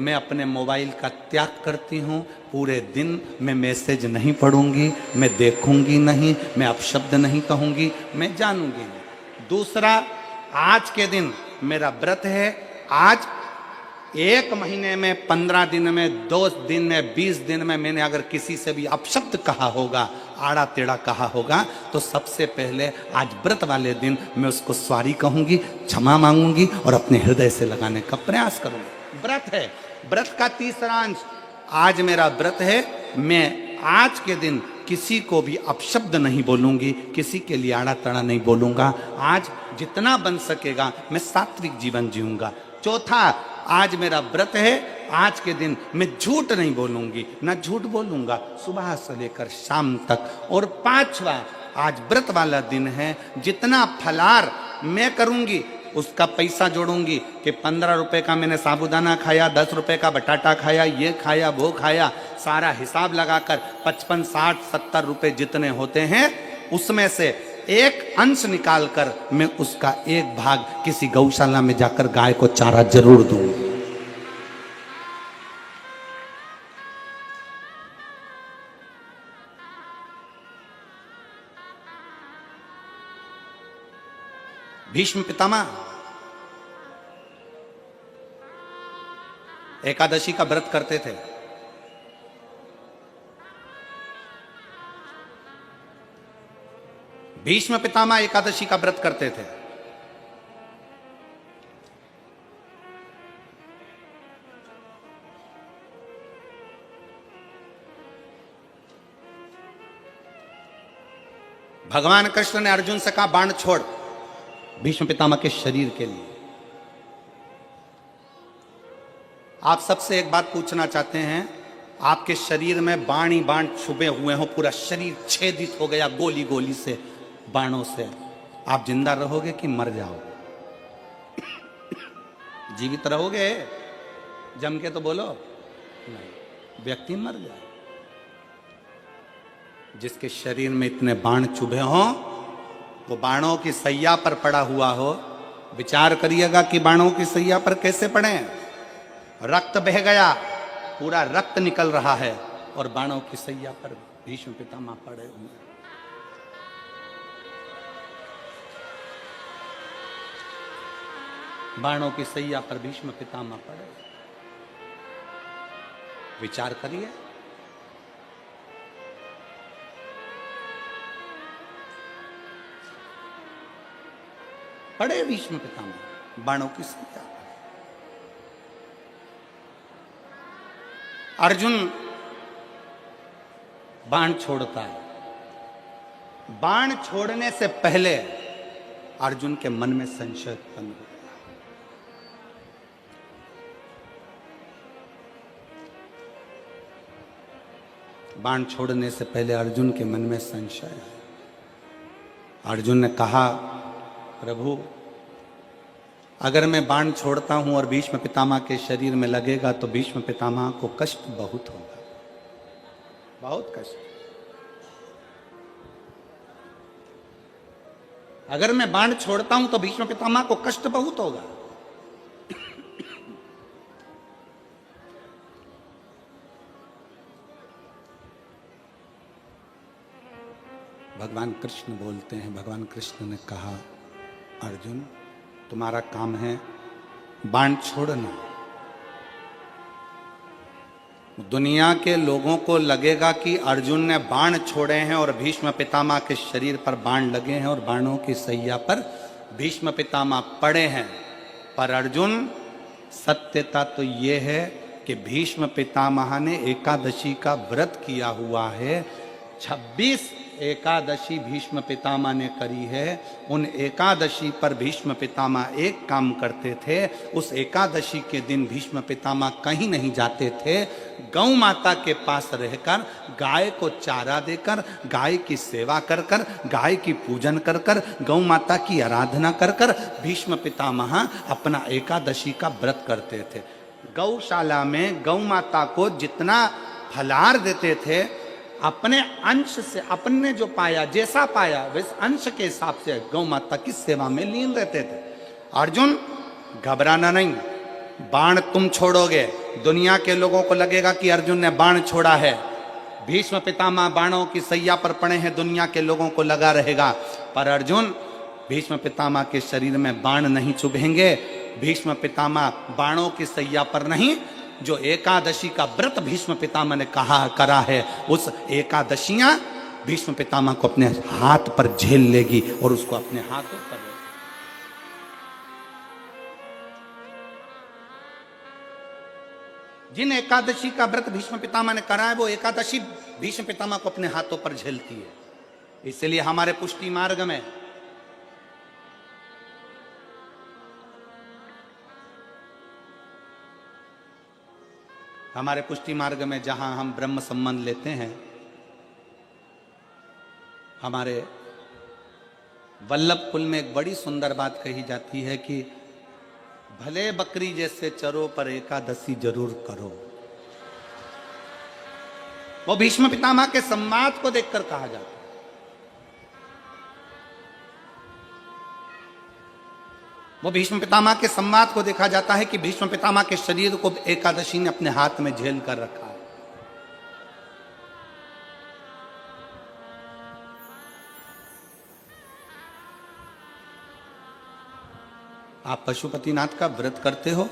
मैं अपने मोबाइल का त्याग करती हूँ, पूरे दिन मैं मैसेज नहीं पढ़ूंगी, मैं देखूंगी नहीं, मैं अपशब्द नहीं कहूंगी, मैं जानूंगी नहीं। दूसरा, आज के दिन मेरा व्रत है, आज 1 महीने में, 15 दिन में, 2 दिन में, 20 दिन में मैंने अगर किसी से भी अपशब्द कहा होगा, आड़ा टेढ़ा कहा होगा, तो सबसे पहले आज व्रत वाले दिन मैं उसको सॉरी कहूंगी, क्षमा मांगूंगी और अपने हृदय से लगाने का प्रयास करूंगी। व्रत है, व्रत का तीसरा अंश, आज मेरा व्रत है, मैं आज के दिन किसी को भी अपशब्द नहीं बोलूंगी, किसी के लिए आड़ा तड़ा नहीं बोलूंगा, आज जितना बन सकेगा मैं सात्विक जीवन जीऊंगा। चौथा, आज मेरा व्रत है, आज के दिन मैं झूठ नहीं बोलूंगी, ना झूठ बोलूंगा सुबह से लेकर शाम तक। और पांचवा, आज व्रत वाला दिन है, जितना फलाहार मैं करूंगी उसका पैसा जोड़ूंगी कि 15 रुपए का मैंने साबूदाना खाया, 10 रुपए का बटाटा खाया, ये खाया, वो खाया, सारा हिसाब लगाकर 55, 60, 70 रुपए जितने होते हैं उसमें से एक अंश निकालकर मैं उसका एक भाग किसी गौशाला में जाकर गाय को चारा जरूर दूंगी। भीष्म पितामह एकादशी का व्रत करते थे। भीष्म पितामह एकादशी का व्रत करते थे। भगवान कृष्ण ने अर्जुन से कहा बाण छोड़, भीष्म पितामह के शरीर के लिए। आप सबसे एक बात पूछना चाहते हैं, आपके शरीर में बाण ही बाण छुपे हुए हो, पूरा शरीर छेदित हो गया गोली गोली से, बाणों से, आप जिंदा रहोगे कि मर जाओगे? जीवित रहोगे? जम के तो बोलो नहीं, व्यक्ति मर जाए। जिसके शरीर में इतने बाण चुभे हों, वो बाणों की सैया पर पड़ा हुआ हो, विचार करिएगा कि बाणों की सैया पर कैसे पड़े। रक्त बह गया, पूरा रक्त निकल रहा है, और बाणों की सैया पर भीष्म पितामह पड़े हुए। बाणों की सैया पर भीष्म पितामह पड़े। विचार करिए। पड़े भीष्म पितामह बाणों की सैया। अर्जुन बाण छोड़ता है। बाण छोड़ने से पहले अर्जुन के मन में संशय उत्पन्न हो गया। बाण छोड़ने से पहले अर्जुन के मन में संशय है। अर्जुन ने कहा, प्रभु अगर मैं बाण छोड़ता हूं और भीष्म पितामह के शरीर में लगेगा तो भीष्म पितामह को कष्ट बहुत होगा, बहुत कष्ट। अगर मैं बाण छोड़ता हूं तो भीष्म पितामह को कष्ट बहुत होगा। भगवान कृष्ण बोलते हैं, भगवान कृष्ण ने कहा, अर्जुन तुम्हारा काम है बाण छोड़ना। दुनिया के लोगों को लगेगा कि अर्जुन ने बाण छोड़े हैं और भीष्म पितामह के शरीर पर बाण लगे हैं और बाणों की सैया पर भीष्म पितामह पड़े हैं। पर अर्जुन, सत्यता तो यह है कि भीष्म पितामह ने एकादशी का व्रत किया हुआ है। 26 एकादशी भीष्म पितामह ने करी है। उन एकादशी पर भीष्म पितामह एक काम करते थे। उस एकादशी के दिन भीष्म पितामह कहीं नहीं जाते थे। गौ माता के पास रहकर गाय को चारा देकर, गाय की सेवा कर कर, गाय की पूजन कर कर, गौ माता की आराधना कर कर भीष्म पितामह अपना एकादशी का व्रत करते थे। गौशाला में गौ माता को जितना फलाहार देते थे, अपने अंश से, अपने जो पाया, जैसा पाया वैसे अंश के हिसाब से गौ माता की सेवा में लीन रहते थे। अर्जुन घबराना नहीं, बाण तुम छोड़ोगे, दुनिया के लोगों को लगेगा कि अर्जुन ने बाण छोड़ा है। भीष्म पितामह बाणों की सैया पर पड़े हैं, दुनिया के लोगों को लगा रहेगा। पर अर्जुन, भीष्म पितामह के शरीर में बाण नहीं चुभेंगे। भीष्म पितामह बाणों की सैया पर नहीं, जो एकादशी का व्रत भीष्म पितामह ने करा है, उस एकादशियां भीष्म पितामह को अपने हाथ पर झेल लेगी और उसको अपने हाथों पर। जिन एकादशी का व्रत भीष्म पितामह ने करा है, वो एकादशी भीष्म पितामह को अपने हाथों पर झेलती है। इसलिए हमारे पुष्टि मार्ग में जहां हम ब्रह्म संबंध लेते हैं, हमारे वल्लभ कुल में एक बड़ी सुंदर बात कही जाती है कि भले बकरी जैसे चरो पर एकादशी जरूर करो। वो भीष्म पितामह के संवाद को देखकर कहा जाता है। वो भीष्म पितामह के संवाद को देखा जाता है कि भीष्म पितामह के शरीर को एकादशी ने अपने हाथ में झेल कर रखा है। आप पशुपतिनाथ का व्रत करते हो,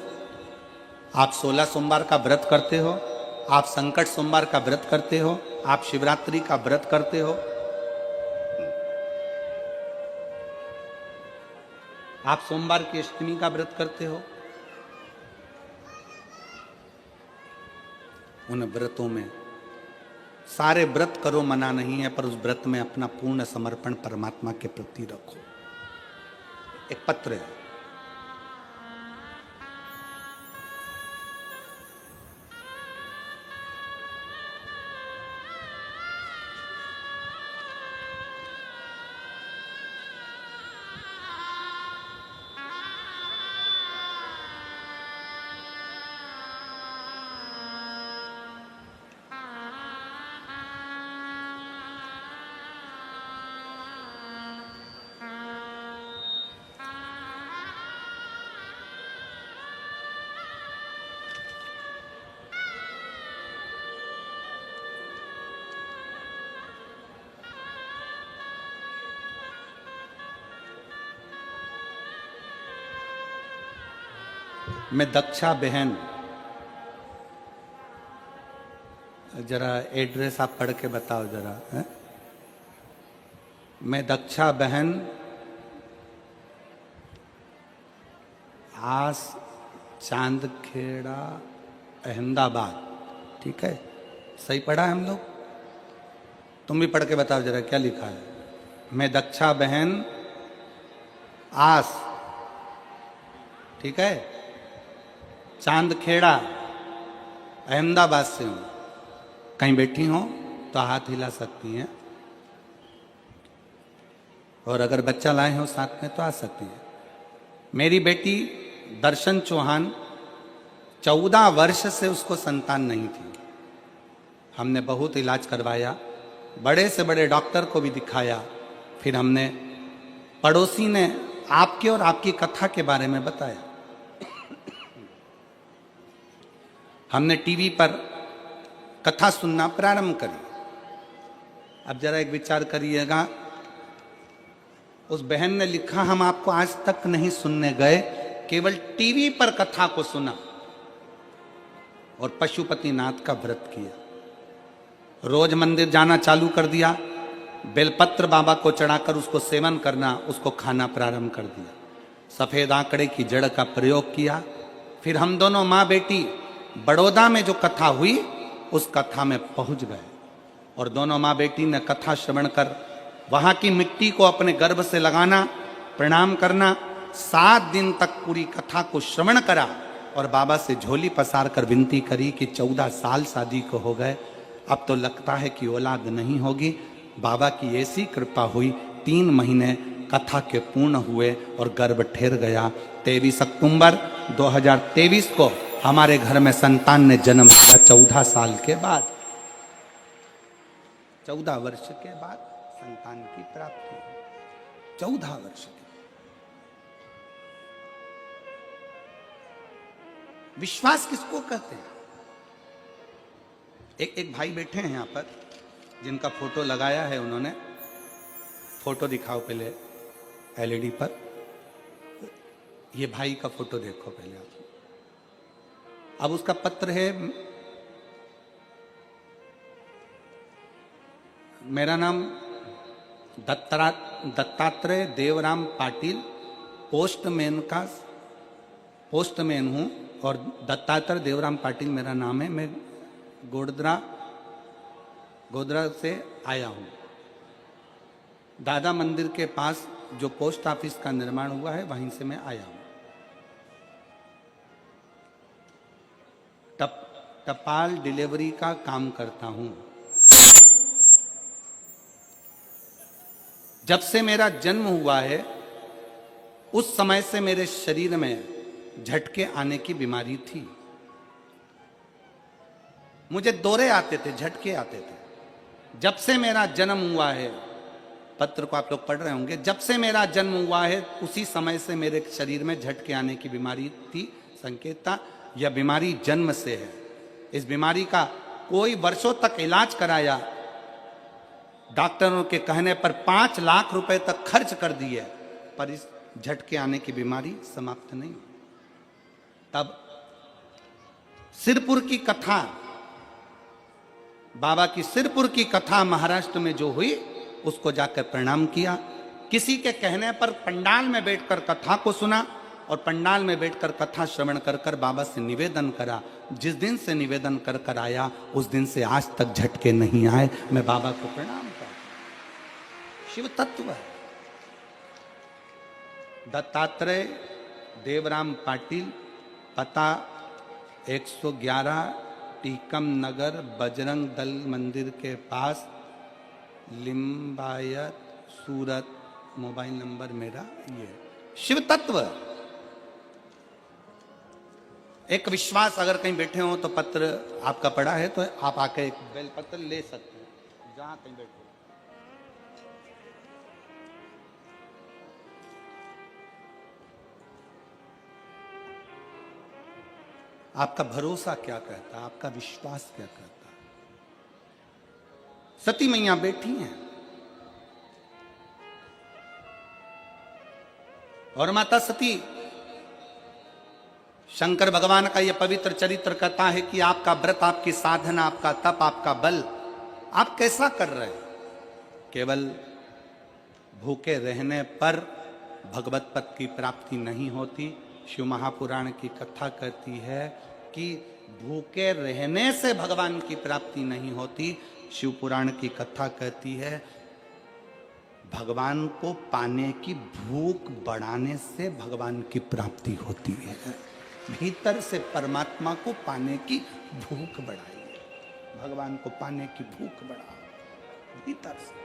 आप 16 सोमवार का व्रत करते हो, आप संकट सोमवार का व्रत करते हो, आप शिवरात्रि का व्रत करते हो, आप सोमवार की अष्टमी का व्रत करते हो। उन व्रतों में सारे व्रत करो मना नहीं है, पर उस व्रत में अपना पूर्ण समर्पण परमात्मा के प्रति रखो। एक पत्र है, मैं दक्षा बहन, जरा एड्रेस आप पढ़ के बताओ जरा है? मैं दक्षा बहन, आस चांदखेड़ा अहमदाबाद। ठीक है, सही पढ़ा है हम लोग? तुम भी पढ़ के बताओ जरा क्या लिखा है। मैं दक्षा बहन आस, ठीक है, चांदखेड़ा अहमदाबाद से हूं। कहीं बैठी हो तो हाथ हिला सकती हैं, और अगर बच्चा लाए हो साथ में तो आ सकती है। मेरी बेटी दर्शन चौहान, 14 वर्ष से उसको संतान नहीं थी। हमने बहुत इलाज करवाया, बड़े से बड़े डॉक्टर को भी दिखाया। फिर हमने, पड़ोसी ने आपके और आपकी कथा के बारे में बताया। हमने टीवी पर कथा सुनना प्रारंभ करी। अब जरा एक विचार करिएगा, उस बहन ने लिखा, हम आपको आज तक नहीं सुनने गए, केवल टीवी पर कथा को सुना और पशुपतिनाथ का व्रत किया। रोज मंदिर जाना चालू कर दिया, बेलपत्र बाबा को चढ़ाकर उसको सेवन करना, उसको खाना प्रारंभ कर दिया। सफेद आंकड़े की जड़ का प्रयोग किया। फिर हम दोनों माँ बेटी बड़ौदा में जो कथा हुई उस कथा में पहुंच गए, और दोनों माँ बेटी ने कथा श्रवण कर वहां की मिट्टी को अपने गर्भ से लगाना, प्रणाम करना, 7 दिन तक पूरी कथा को श्रवण करा और बाबा से झोली पसार कर विनती करी कि 14 साल शादी को हो गए, अब तो लगता है कि औलाद नहीं होगी। बाबा की ऐसी कृपा हुई, 3 महीने कथा के पूर्ण हुए और गर्भ ठहर गया। 23 अक्टूबर 2023 को हमारे घर में संतान ने जन्म लिया, 14 साल के बाद, 14 वर्ष के बाद संतान की प्राप्ति, 14 वर्ष की। विश्वास किसको कहते हैं? एक भाई बैठे हैं यहाँ पर, जिनका फोटो लगाया है उन्होंने। फोटो दिखाओ पहले एलईडी पर। ये भाई का फोटो देखो पहले आप। अब उसका पत्र है, मेरा नाम दत्तात्रेय देवराम पाटिल, पोस्टमैन हूँ, और दत्तात्रेय देवराम पाटिल मेरा नाम है। मैं गोधरा से आया हूँ। दादा मंदिर के पास जो पोस्ट ऑफिस का निर्माण हुआ है वहीं से मैं आया हूँ। टपाल डिलीवरी का काम करता हूँ। जब से मेरा जन्म हुआ है उस समय से मेरे शरीर में झटके आने की बीमारी थी। मुझे दौरे आते थे, झटके आते थे। जब से मेरा जन्म हुआ है, पत्र को आप लोग पढ़ रहे होंगे, जब से मेरा जन्म हुआ है उसी समय से मेरे शरीर में झटके आने की बीमारी थी। संकेत था, यह बीमारी जन्म से है। इस बीमारी का कोई वर्षों तक इलाज कराया, डॉक्टरों के कहने पर 5 लाख रुपए तक खर्च कर दिए, पर इस झटके आने की बीमारी समाप्त नहीं। तब सिरपुर की कथा, बाबा की सिरपुर की कथा महाराष्ट्र में जो हुई उसको जाकर प्रणाम किया। किसी के कहने पर पंडाल में बैठकर कथा को सुना और पंडाल में बैठकर कथा श्रवण कर कर बाबा से निवेदन करा। जिस दिन से निवेदन कर कर आया उस दिन से आज तक झटके नहीं आए। मैं बाबा को प्रणाम करता हूं। शिव तत्व है। दत्तात्रेय देवराम पाटिल, पता 111 टीकम नगर, बजरंग दल मंदिर के पास, लिंबायत, सूरत। मोबाइल नंबर मेरा ये। शिव तत्व एक विश्वास। अगर कहीं बैठे हो तो पत्र आपका पड़ा है तो आप आके एक बेल पत्र ले सकते हैं जहां कहीं बैठे। आपका भरोसा क्या कहता है, आपका विश्वास क्या कहता है। सती मैया बैठी हैं और माता सती शंकर भगवान का यह पवित्र चरित्र कहता है कि आपका व्रत, आपकी साधना, आपका तप, आपका बल आप कैसा कर रहे हैं। केवल भूखे रहने पर भगवत पद की प्राप्ति नहीं होती। शिव महापुराण की कथा कहती है कि भूखे रहने से भगवान की प्राप्ति नहीं होती। शिव पुराण की कथा कहती है भगवान को पाने की भूख बढ़ाने से भगवान की प्राप्ति होती है। भीतर से परमात्मा को पाने की भूख बढ़ाइए, भगवान को पाने की भूख बढ़ाओ भीतर से।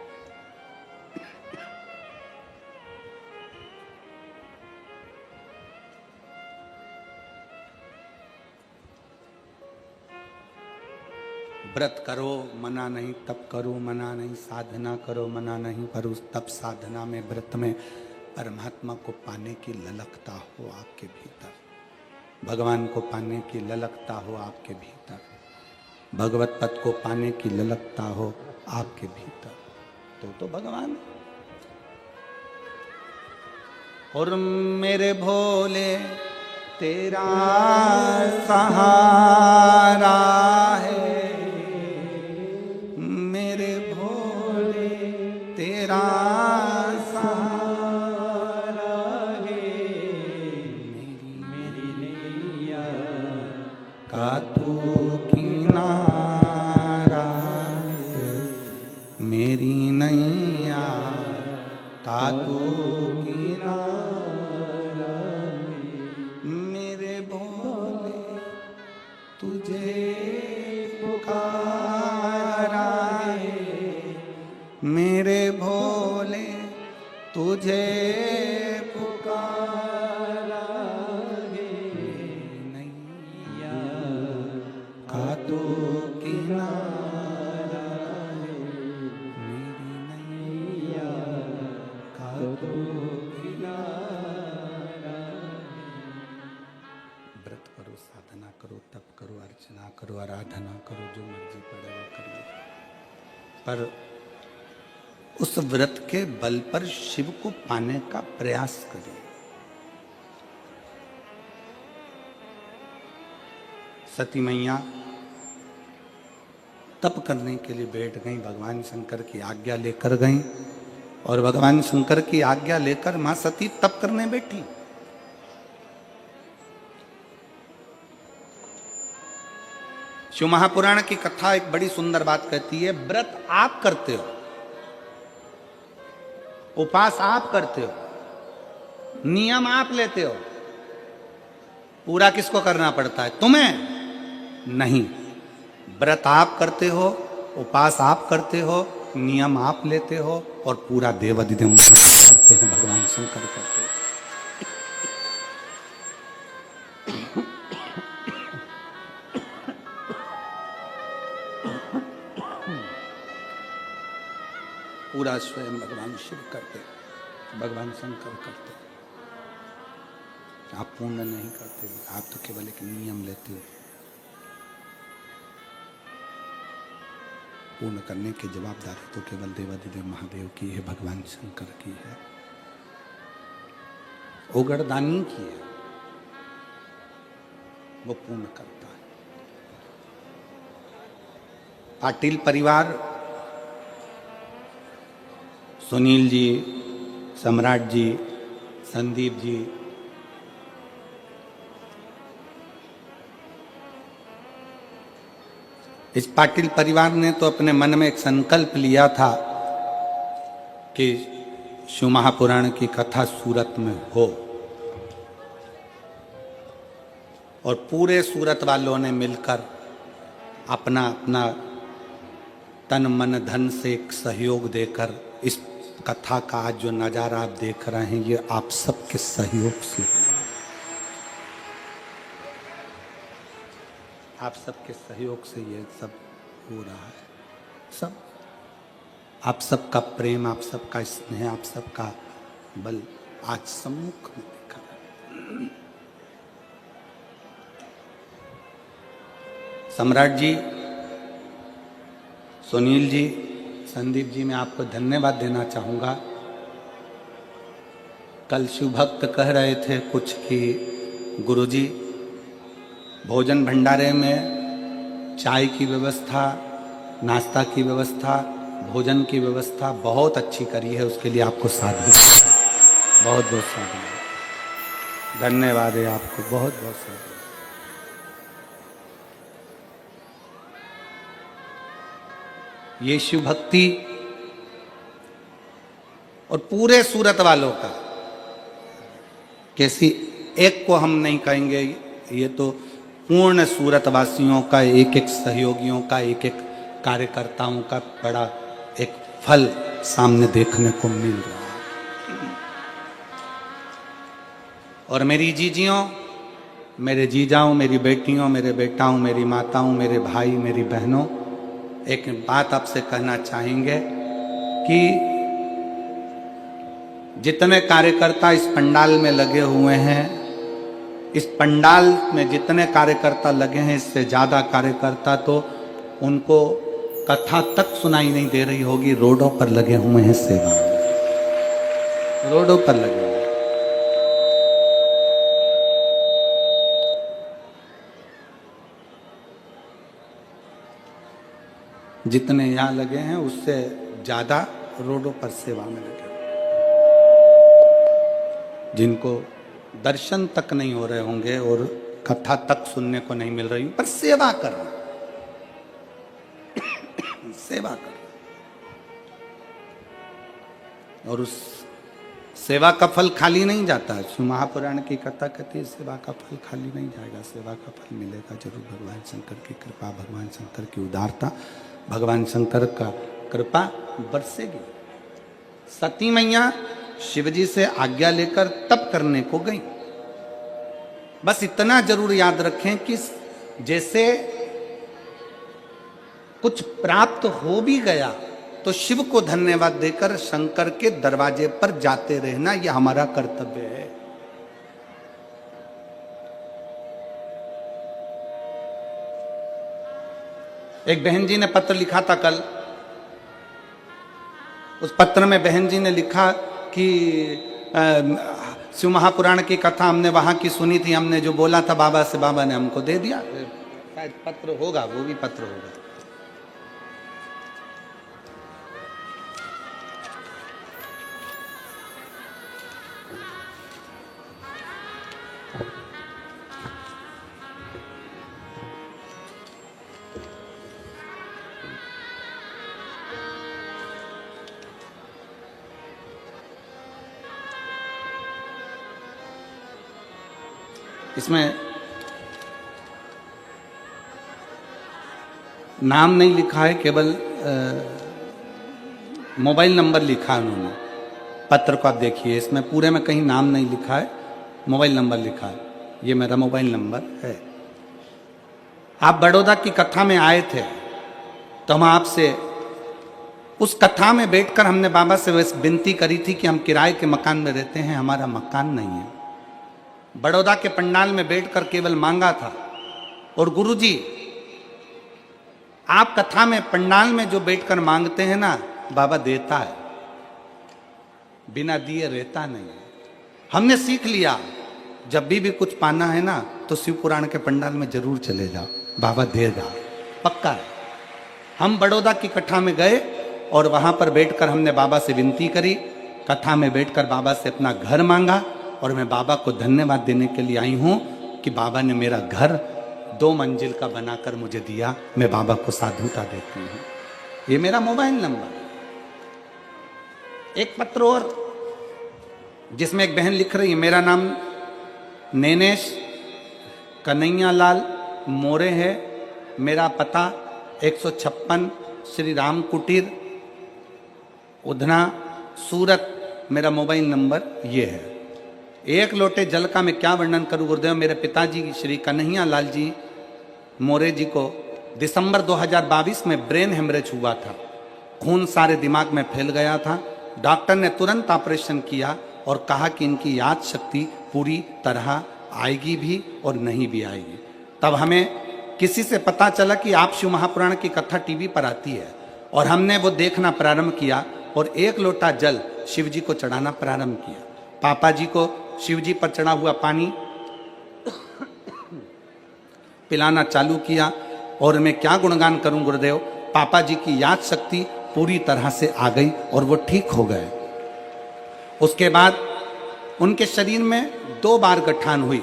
व्रत करो मना नहीं, तप करो मना नहीं, साधना करो मना नहीं, पर उस तप साधना में, व्रत में परमात्मा को पाने की ललकता हो आपके भीतर, भगवान को पाने की ललकता हो आपके भीतर, भगवत पद को पाने की ललकता हो आपके भीतर, तो भगवान। और मेरे भोले तेरा सहारा है, मेरे भोले तेरा सहारा है, मेरी नैया का तू किनारा है, मेरी नैया का तू किनारा है, मेरे भोले तुझे पुकारा है, मेरे भोले तुझे पुकारा है, नैया का तू किनारा है, मेरी नैया का तू किनारा है। व्रत करो, साधना करो, तप करो, अर्चना करो, आराधना करो, जो मर्जी पड़े वो करिए, पर उस व्रत के बल पर शिव को पाने का प्रयास करिए। सती मैया तप करने के लिए बैठ गई, भगवान शंकर की आज्ञा लेकर गई, और भगवान शंकर की आज्ञा लेकर मां सती तप करने बैठी। शिव महापुराण की कथा एक बड़ी सुंदर बात कहती है, व्रत आप करते हो, उपास आप करते हो, नियम आप लेते हो, पूरा किसको करना पड़ता है? तुम्हें नहीं। व्रत आप करते हो, उपास आप करते हो, नियम आप लेते हो, और पूरा देवाधिदेव करते हैं, भगवान शंकर करते हैं। पूरा स्वयं भगवान शिव करते, भगवान शंकर करते। आप पूर्ण नहीं करते, आप तो केवल एक नियम लेते हो। पूर्ण करने की जवाबदारी तो केवल देवाधिदेव महादेव की है, भगवान शंकर की है, ओगरदानी की है, वो पूर्ण करता है। पाटिल परिवार, सुनील जी, सम्राट जी, संदीप जी, इस पाटिल परिवार ने तो अपने मन में एक संकल्प लिया था कि शिव महापुराण की कथा सूरत में हो, और पूरे सूरत वालों ने मिलकर अपना अपना तन मन धन से एक सहयोग देकर इस कथा का आज जो नजारा आप देख रहे हैं, ये आप सबके सहयोग से हुआ। आप सबके सहयोग से ये सब हो रहा है। सब आप सबका प्रेम, आप सबका स्नेह, आप सबका बल आज सम्मुख में दिखा है। सम्राट जी, सुनील जी, संदीप जी, मैं आपको धन्यवाद देना चाहूँगा। कल शिव भक्त कह रहे थे कुछ कि गुरुजी भोजन भंडारे में चाय की व्यवस्था, नाश्ता की व्यवस्था, भोजन की व्यवस्था बहुत अच्छी करी है, उसके लिए आपको साधु बहुत बहुत साधु धन्यवाद है आपको, बहुत बहुत साधु। ये शिव भक्ति और पूरे सूरत वालों का, कैसी एक को हम नहीं कहेंगे, ये तो पूर्ण सूरत वासियों का, एक एक सहयोगियों का, एक एक कार्यकर्ताओं का बड़ा एक फल सामने देखने को मिल रहा है। और मेरी जीजियों, मेरे जीजाओं, मेरी बेटियों, मेरे बेटाओं, मेरी माताओं, मेरे भाई, मेरी बहनों, एक बात आपसे कहना चाहेंगे कि जितने कार्यकर्ता इस पंडाल में लगे हुए हैं, इस पंडाल में जितने कार्यकर्ता लगे हैं, इससे ज़्यादा कार्यकर्ता तो उनको कथा तक सुनाई नहीं दे रही होगी, रोडों पर लगे हुए हैं सेवा, रोडों पर लगे हुए हैं। जितने यहाँ लगे हैं उससे ज़्यादा रोडों पर सेवा में लगे, जिनको दर्शन तक नहीं हो रहे होंगे और कथा तक सुनने को नहीं मिल रही, पर सेवा कर रहे, सेवा कर, और उस सेवा का फल खाली नहीं जाता है। शिव महापुराण की कथा कहती है सेवा का फल खाली नहीं जाएगा, सेवा का फल मिलेगा जरूर। भगवान शंकर की कृपा, भगवान शंकर की उदारता, भगवान शंकर का कृपा बरसेगी। सती मैया शिवजी से आज्ञा लेकर तप करने को गई। बस इतना जरूर याद रखें कि जैसे कुछ प्राप्त हो भी गया तो शिव को धन्यवाद देकर शंकर के दरवाजे पर जाते रहना, यह हमारा कर्तव्य है। एक बहन जी ने पत्र लिखा था कल, उस पत्र में बहन जी ने लिखा कि शिव महापुराण की कथा हमने वहां की सुनी थी, हमने जो बोला था बाबा से, बाबा ने हमको दे दिया। शायद पत्र होगा, वो भी पत्र होगा। इसमें नाम नहीं लिखा है, केवल मोबाइल नंबर लिखा है उन्होंने। पत्र को आप देखिए, इसमें पूरे में कहीं नाम नहीं लिखा है, मोबाइल नंबर लिखा है। ये मेरा मोबाइल नंबर है। आप बड़ौदा की कथा में आए थे तो हम आपसे उस कथा में बैठकर हमने बाबा से विनती करी थी कि हम किराए के मकान में रहते हैं, हमारा मकान नहीं है। बड़ौदा के पंडाल में बैठकर केवल मांगा था। और गुरुजी, आप कथा में पंडाल में जो बैठकर मांगते हैं ना, बाबा देता है, बिना दिए रहता नहीं है। हमने सीख लिया, जब भी कुछ पाना है ना तो शिव पुराण के पंडाल में जरूर चले जाओ, बाबा देगा, पक्का है। हम बड़ौदा की कथा में गए और वहां पर बैठकर हमने बाबा से विनती करी, कथा में बैठकर बाबा से अपना घर मांगा। और मैं बाबा को धन्यवाद देने के लिए आई हूं कि बाबा ने मेरा घर 2 मंजिल का बनाकर मुझे दिया। मैं बाबा को साधुता देती हूं। ये मेरा मोबाइल नंबर। एक पत्र और जिसमें एक बहन लिख रही है, मेरा नाम नैनेश कन्हैया लाल मोरे है, मेरा पता 156 श्री राम कुटीर उधना सूरत, मेरा मोबाइल नंबर ये है। एक लोटे जल का मैं क्या वर्णन करूं गुरुदेव। मेरे पिताजी श्री कन्हैया लाल जी मोरे जी को दिसंबर 2022 में ब्रेन हेमरेज हुआ था, खून सारे दिमाग में फैल गया था। डॉक्टर ने तुरंत ऑपरेशन किया और कहा कि इनकी याद शक्ति पूरी तरह आएगी भी और नहीं भी आएगी। तब हमें किसी से पता चला कि आप शिव महापुराण की कथा टीवी पर आती है, और हमने वो देखना प्रारंभ किया और 1 लोटा जल शिव जी को चढ़ाना प्रारंभ किया। पापा जी को शिव जी पर चढ़ा हुआ पानी पिलाना चालू किया। और मैं क्या गुणगान करूं गुरुदेव, पापा जी की याद शक्ति पूरी तरह से आ गई और वो ठीक हो गए। उसके बाद उनके शरीर में 2 बार गठान हुई।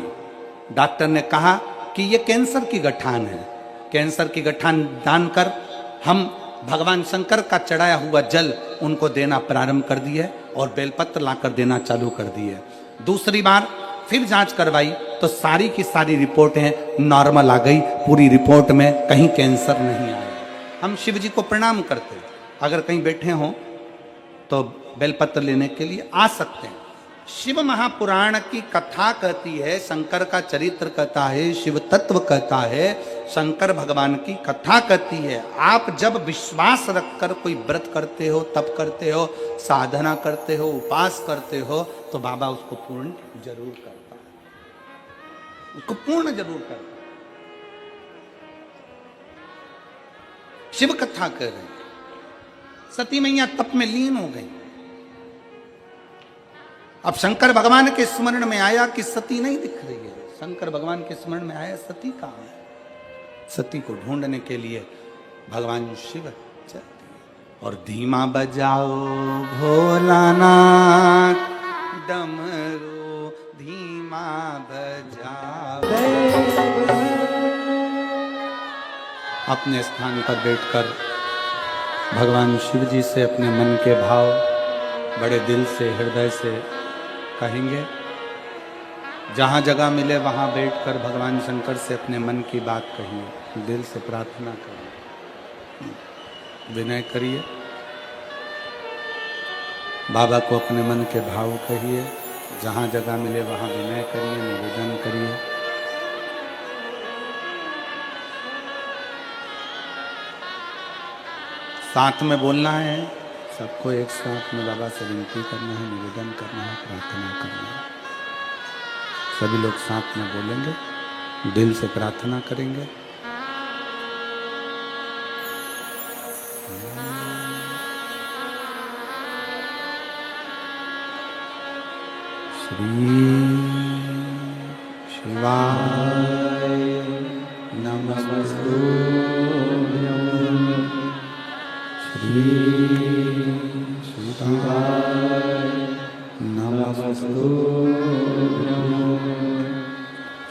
डॉक्टर ने कहा कि ये कैंसर की गठान है। कैंसर की गठान जानकर हम भगवान शंकर का चढ़ाया हुआ जल उनको देना प्रारंभ कर दिए और बेलपत्र लाकर देना चालू कर दिए। दूसरी बार फिर जांच करवाई तो सारी की सारी रिपोर्टें नॉर्मल आ गई। पूरी रिपोर्ट में कहीं कैंसर नहीं आया। हम शिव जी को प्रणाम करते हैं। अगर कहीं बैठे हों तो बेलपत्र लेने के लिए आ सकते हैं। शिव महापुराण की कथा कहती है, शंकर का चरित्र कहता है, शिव तत्व कहता है, शंकर भगवान की कथा कहती है। आप जब विश्वास रखकर कोई व्रत करते हो, तप करते हो, साधना करते हो, उपास करते हो, तो बाबा उसको पूर्ण जरूर करता है, उसको पूर्ण जरूर करता है। शिव कथा कह रहे हैं। सती मैया तप में लीन हो गई। अब शंकर भगवान के स्मरण में आया कि सती नहीं दिख रही है। शंकर भगवान के स्मरण में आया सती कहाँ है। सती को ढूंढने के लिए भगवान शिव चलते और धीमा बजाओ भोलानाथ डमरू धीमा बजाओ। अपने स्थान पर बैठकर भगवान शिव जी से अपने मन के भाव बड़े दिल से, हृदय से कहेंगे। जहाँ जगह मिले वहाँ बैठकर भगवान शंकर से अपने मन की बात कहिए, दिल से प्रार्थना करिए, विनय करिए, बाबा को अपने मन के भाव कहिए। जहाँ जगह मिले वहाँ विनय करिए, निवेदन करिए। साथ में बोलना है, सबको एक साथ में बाबा से विनती करना है, निवेदन करना है, प्रार्थना करना है। सभी लोग साथ में बोलेंगे, दिल से प्रार्थना करेंगे। श्री शिवाय नमस्तु। श्री शिवाय नमस्तु।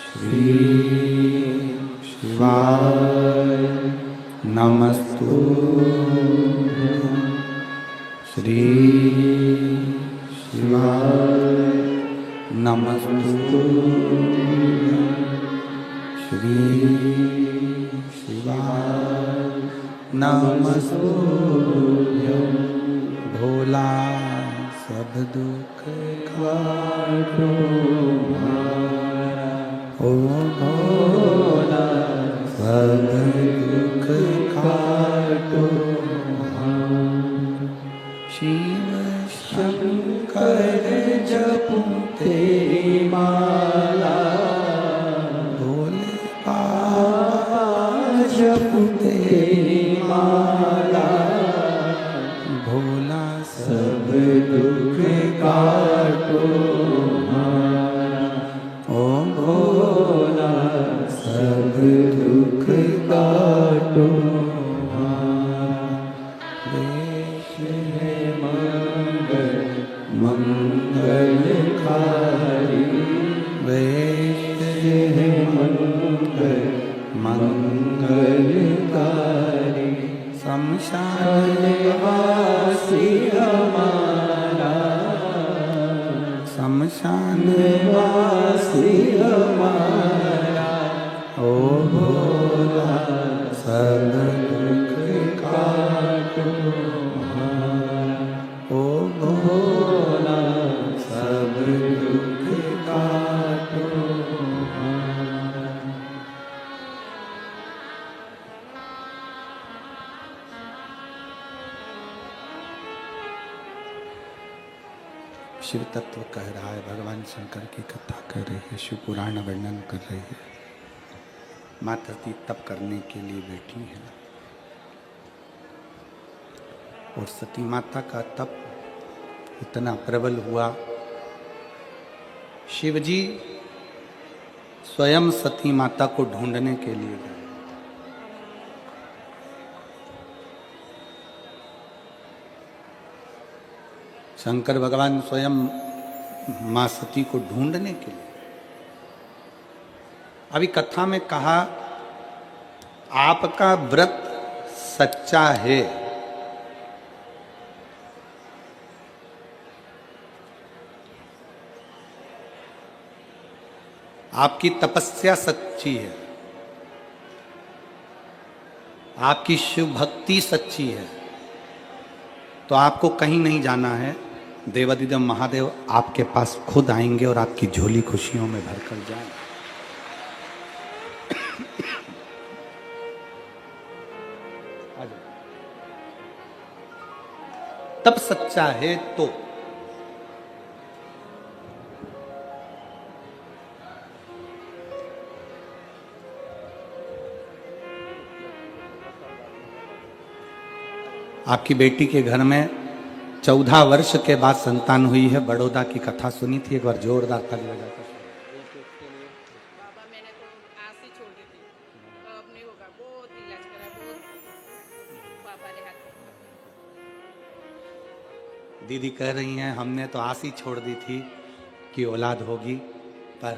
श्री शिवाय नमस्तु। श्री शिवाय नमस्तु। श्री शिवाय नमस्तु। भोला सब दुख काटो ओ भोला सब दुख काटो। शिव शंकर जपू तेरी माला, भोले बाबा जपू तेरी माला, भोला सब दुख काटो ओ भोला सब दुख काटो। वेश है मंगल मंगलकारी, वेश है मंगल मंगलकारी। शमशान वासी हमारा, शमशान वासी हमारा, ओ भोला सब दुख काटो ओ भोला सब दुख काटो। शिव तत्व कह रहा है, भगवान शंकर की कथा कर रही है, शिव पुराण वर्णन कर रही है। माता जी तप करने के लिए बैठी है और सती माता का तप इतना प्रबल हुआ। शिव जी स्वयं सती माता को ढूंढने के लिए गए। शंकर भगवान स्वयं मां सती को ढूंढने के लिए। अभी कथा में कहा आपका व्रत सच्चा है, आपकी तपस्या सच्ची है, आपकी शिव भक्ति सच्ची है, तो आपको कहीं नहीं जाना है। देवादिदेव महादेव आपके पास खुद आएंगे और आपकी झोली खुशियों में भरकर जाएंगे। तब सच्चा है तो आपकी बेटी के घर में 14 वर्ष के बाद संतान हुई है। बड़ौदा की कथा सुनी थी, एक बार जोरदार ताली बजाकर। बाबा मैंने तो आस ही छोड़ दी थी, अब नहीं होगा, बहुत इलाज करा, बहुत पापा ने हाथ। दीदी कह रही हैं हमने तो आस ही छोड़ दी थी कि औलाद होगी, पर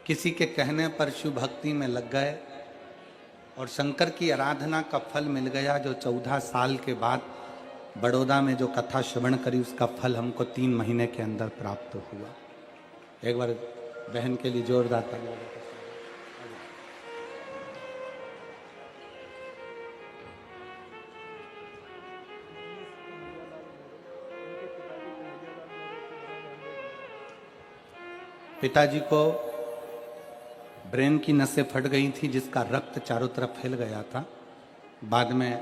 किसी के कहने पर शिव भक्ति में लग गए और शंकर की आराधना का फल मिल गया। जो 14 साल के बाद बड़ौदा में जो कथा श्रवण करी उसका फल हमको 3 महीने के अंदर प्राप्त हुआ। एक बार बहन के लिए जोरदार ताली बजाकर। पिताजी को ब्रेन की नसें फट गई थी, जिसका रक्त चारों तरफ फैल गया था। बाद में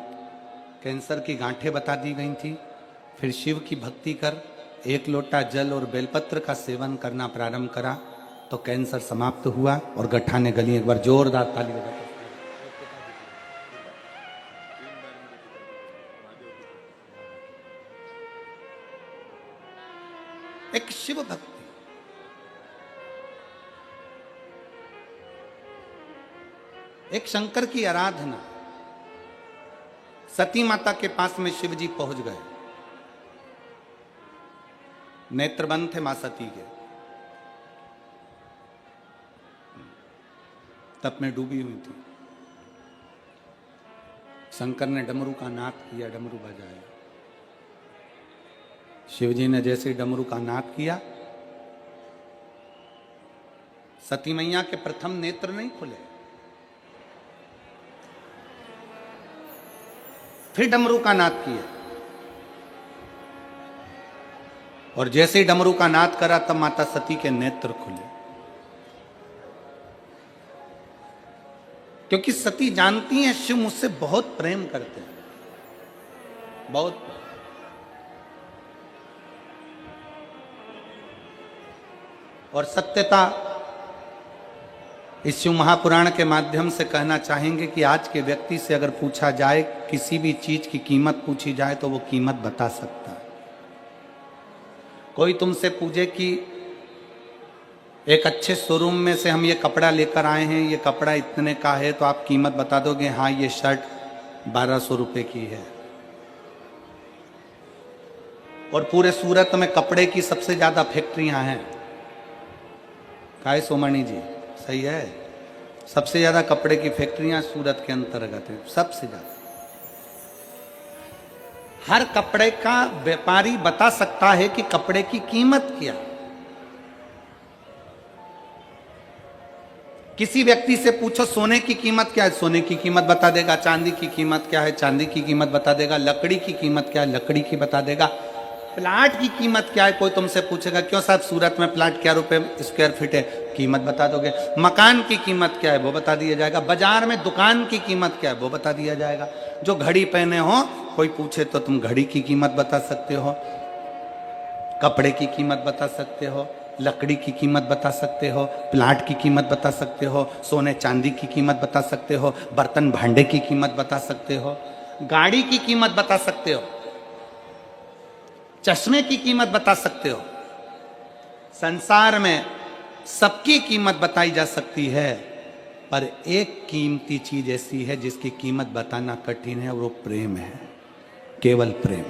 कैंसर की गांठें बता दी गई थी। फिर शिव की भक्ति कर 1 लोटा जल और बेलपत्र का सेवन करना प्रारंभ करा तो कैंसर समाप्त हुआ और गठाने गली। एक बार जोरदार ताली बजाकर। एक शिव भक्ति, एक शंकर की आराधना। सती माता के पास में शिव जी पहुंच गए। नेत्र बंद थे मां सती के, तप में डूबी हुई थी। शंकर ने डमरू का नाद किया, डमरू बजाया। शिव जी ने जैसे डमरू का नाद किया, सती मैया के प्रथम नेत्र नहीं खुले। फिर डमरू का नाद किया और जैसे ही डमरू का नाद करा तब माता सती के नेत्र खुले। क्योंकि सती जानती हैं शिव मुझसे बहुत प्रेम करते हैं, बहुत। और सत्यता इस शिव महापुराण के माध्यम से कहना चाहेंगे कि आज के व्यक्ति से अगर पूछा जाए, किसी भी चीज की कीमत पूछी जाए तो वो कीमत बता सकता है। कोई तुमसे पूछे कि एक अच्छे शोरूम में से हम ये कपड़ा लेकर आए हैं, ये कपड़ा इतने का है, तो आप कीमत बता दोगे हाँ ये शर्ट 1200 रुपए की है। और पूरे सूरत में कपड़े की सबसे ज्यादा फैक्ट्रियां हैं। काय सोमणी जी सही है, सबसे ज्यादा कपड़े की फैक्ट्रियां सूरत के अंतर्गत है, सबसे ज्यादा। हर कपड़े का व्यापारी बता सकता है कि कपड़े की कीमत क्या। किसी व्यक्ति से पूछो सोने की कीमत क्या है, सोने की कीमत बता देगा। चांदी की कीमत क्या है, चांदी की कीमत बता देगा। लकड़ी की कीमत क्या है, लकड़ी की बता देगा। प्लाट की कीमत क्या है, कोई तुमसे पूछेगा क्यों साहब सूरत में प्लाट क्या रुपए स्क्वायर फीट है, कीमत बता दोगे। मकान की कीमत क्या है वो बता दिया जाएगा। बाजार में दुकान की कीमत क्या है वो बता दिया जाएगा। जो घड़ी पहने हो कोई पूछे तो तुम घड़ी की कीमत बता सकते हो, कपड़े की कीमत बता सकते हो, लकड़ी की कीमत बता सकते हो, प्लाट की कीमत बता सकते हो, सोने चांदी की कीमत बता सकते हो, बर्तन भांडे की कीमत बता सकते हो, गाड़ी की कीमत बता सकते हो, चश्मे की कीमत बता सकते हो। संसार में सबकी कीमत बताई जा सकती है, पर एक कीमती चीज ऐसी है जिसकी कीमत बताना कठिन है, वो प्रेम है, केवल प्रेम।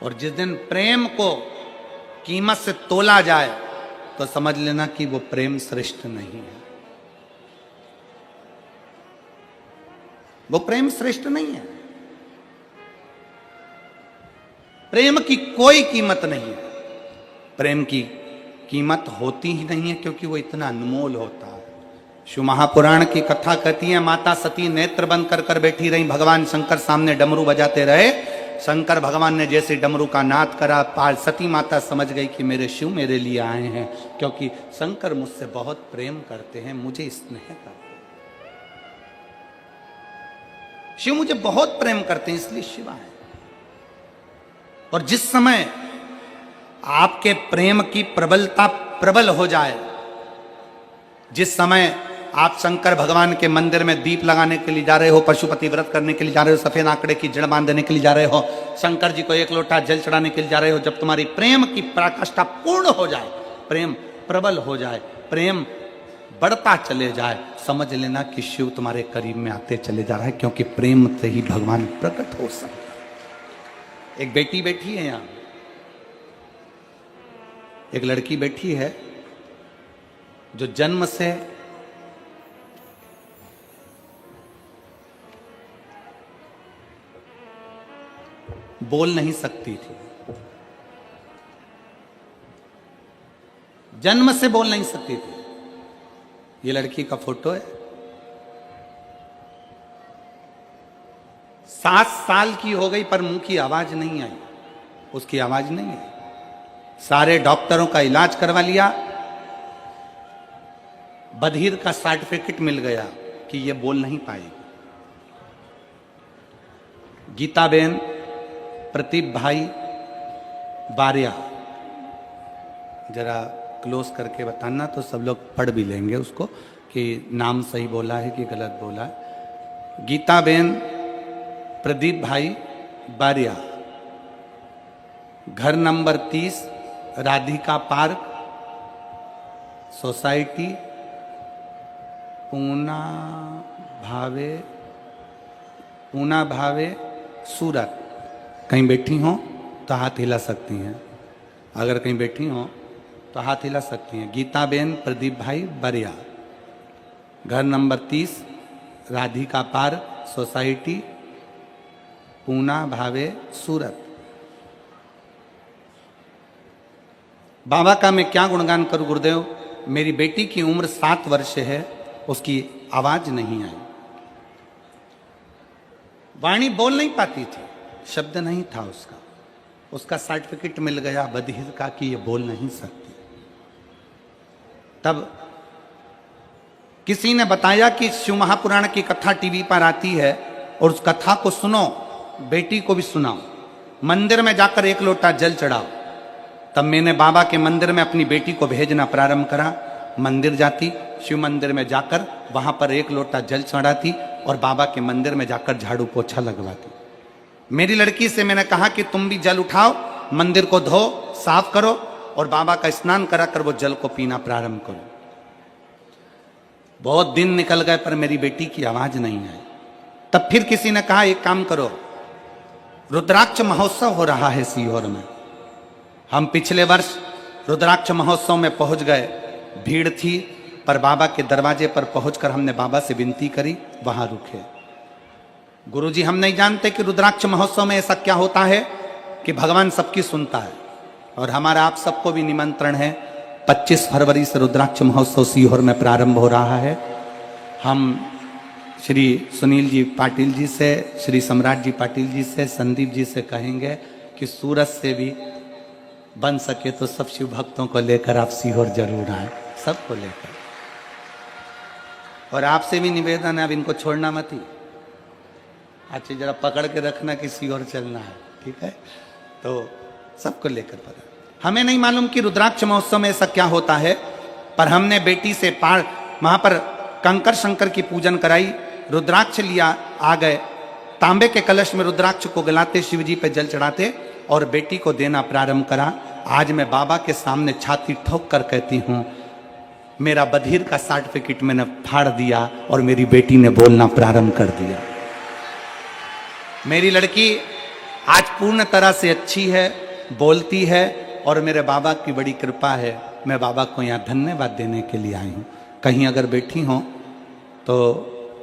और जिस दिन प्रेम को कीमत से तोला जाए तो समझ लेना कि वो प्रेम श्रेष्ठ नहीं है, वो प्रेम श्रेष्ठ नहीं है। प्रेम की कोई कीमत नहीं है, प्रेम की कीमत होती ही नहीं है, क्योंकि वो इतना अनमोल होता है। शिव महापुराण की कथा कहती है, माता सती नेत्र बंद कर कर बैठी रही, भगवान शंकर सामने डमरू बजाते रहे। शंकर भगवान ने जैसे डमरू का नाद करा, सती माता समझ गई कि मेरे शिव मेरे लिए आए हैं, क्योंकि शंकर मुझसे बहुत प्रेम करते हैं, मुझे स्नेह करते हैं। शिव मुझे बहुत प्रेम करते हैं, इसलिए शिव आए। और जिस समय आपके प्रेम की प्रबलता प्रबल हो जाए, जिस समय आप शंकर भगवान के मंदिर में दीप लगाने के लिए जा रहे हो, पशुपति व्रत करने के लिए जा रहे हो, सफेद आंकड़े की जड़ बांधने के लिए जा रहे हो, शंकर जी को एक लोटा जल चढ़ाने के लिए जा रहे हो, जब तुम्हारी प्रेम की पराकाष्ठा पूर्ण हो जाए, प्रेम प्रबल हो जाए, प्रेम बढ़ता चले जाए, समझ लेना कि शिव तुम्हारे करीब में आते चले जा रहा है, क्योंकि प्रेम से ही भगवान प्रकट हो सकते। एक बेटी बैठी है यहां, एक लड़की बैठी है जो जन्म से बोल नहीं सकती थी, जन्म से बोल नहीं सकती थी। ये लड़की का फोटो है, 7 साल की हो गई पर मुंह की आवाज नहीं आई, उसकी आवाज नहीं आई। सारे डॉक्टरों का इलाज करवा लिया, बधिर का सर्टिफिकेट मिल गया कि ये बोल नहीं पाएगी। गीता बेन, प्रदीप भाई बारिया, जरा क्लोज करके बताना तो सब लोग पढ़ भी लेंगे उसको कि नाम सही बोला है कि गलत बोला है। गीता बेन, प्रदीप भाई बारिया, घर number 30, Radhika park, society, Poona भावे सूरत। कहीं बैठी हो तो हाथ हिला सकती हैं, अगर कहीं बैठी हो तो हाथ हिला सकती हैं। गीता बेन, प्रदीप भाई बारिया, घर number 30, Radhika park, society, Poona भावे सूरत। बाबा का मैं क्या गुणगान करूं गुरुदेव, मेरी बेटी की उम्र 7 वर्ष है, उसकी आवाज नहीं आई, वाणी बोल नहीं पाती थी, शब्द नहीं था उसका, उसका सर्टिफिकेट मिल गया बधिर का कि ये बोल नहीं सकती। तब किसी ने बताया कि शिव महापुराण की कथा टीवी पर आती है और उस कथा को सुनो, बेटी को भी सुनाओ, मंदिर में जाकर 1 लोटा जल चढ़ाओ। तब मैंने बाबा के मंदिर में अपनी बेटी को भेजना प्रारंभ करा। मंदिर जाती, शिव मंदिर में जाकर वहां पर 1 लोटा जल चढ़ाती और बाबा के मंदिर में जाकर झाड़ू पोछा लगवाती। मेरी लड़की से मैंने कहा कि तुम भी जल उठाओ, मंदिर को धो साफ करो और बाबा का स्नान कराकर वो जल को पीना प्रारंभ करो। बहुत दिन निकल गए पर मेरी बेटी की आवाज नहीं आई। तब फिर किसी ने कहा एक काम करो, रुद्राक्ष महोत्सव हो रहा है सीहोर में। हम पिछले वर्ष रुद्राक्ष महोत्सव में पहुंच गए, भीड़ थी पर बाबा के दरवाजे पर पहुंचकर हमने बाबा से विनती करी, वहां रुके। गुरुजी हम नहीं जानते कि रुद्राक्ष महोत्सव में ऐसा क्या होता है कि भगवान सबकी सुनता है, और हमारा आप सबको भी निमंत्रण है। 25 फरवरी से रुद्राक्ष महोत्सव सीहोर में प्रारंभ हो रहा है। हम श्री सुनील जी पाटिल जी से, श्री सम्राट जी पाटिल जी से, संदीप जी से कहेंगे कि सूरत से भी बन सके तो सब शिव भक्तों को लेकर आप सीहोर जरूर आए, सबको लेकर। और आपसे भी निवेदन है, अब इनको छोड़ना मत ही, अच्छा जरा पकड़ के रखना कि सीहोर चलना है, ठीक है? तो सबको लेकर पड़ा। हमें नहीं मालूम कि रुद्राक्ष महोत्सव में ऐसा क्या होता है, पर हमने बेटी से वहां पर कंकर शंकर की पूजन कराई, रुद्राक्ष लिया, आ गए, तांबे के कलश में रुद्राक्ष को गलाते, शिव जी पे जल चढ़ाते और बेटी को देना प्रारंभ करा। आज मैं बाबा के सामने छाती ठोक कर कहती हूं, मेरा बधिर का सर्टिफिकेट मैंने फाड़ दिया और मेरी बेटी ने बोलना प्रारंभ कर दिया। मेरी लड़की आज पूर्ण तरह से अच्छी है, बोलती है और मेरे बाबा की बड़ी कृपा है। मैं बाबा को यहाँ धन्यवाद देने के लिए आई हूँ। कहीं अगर बैठी हो तो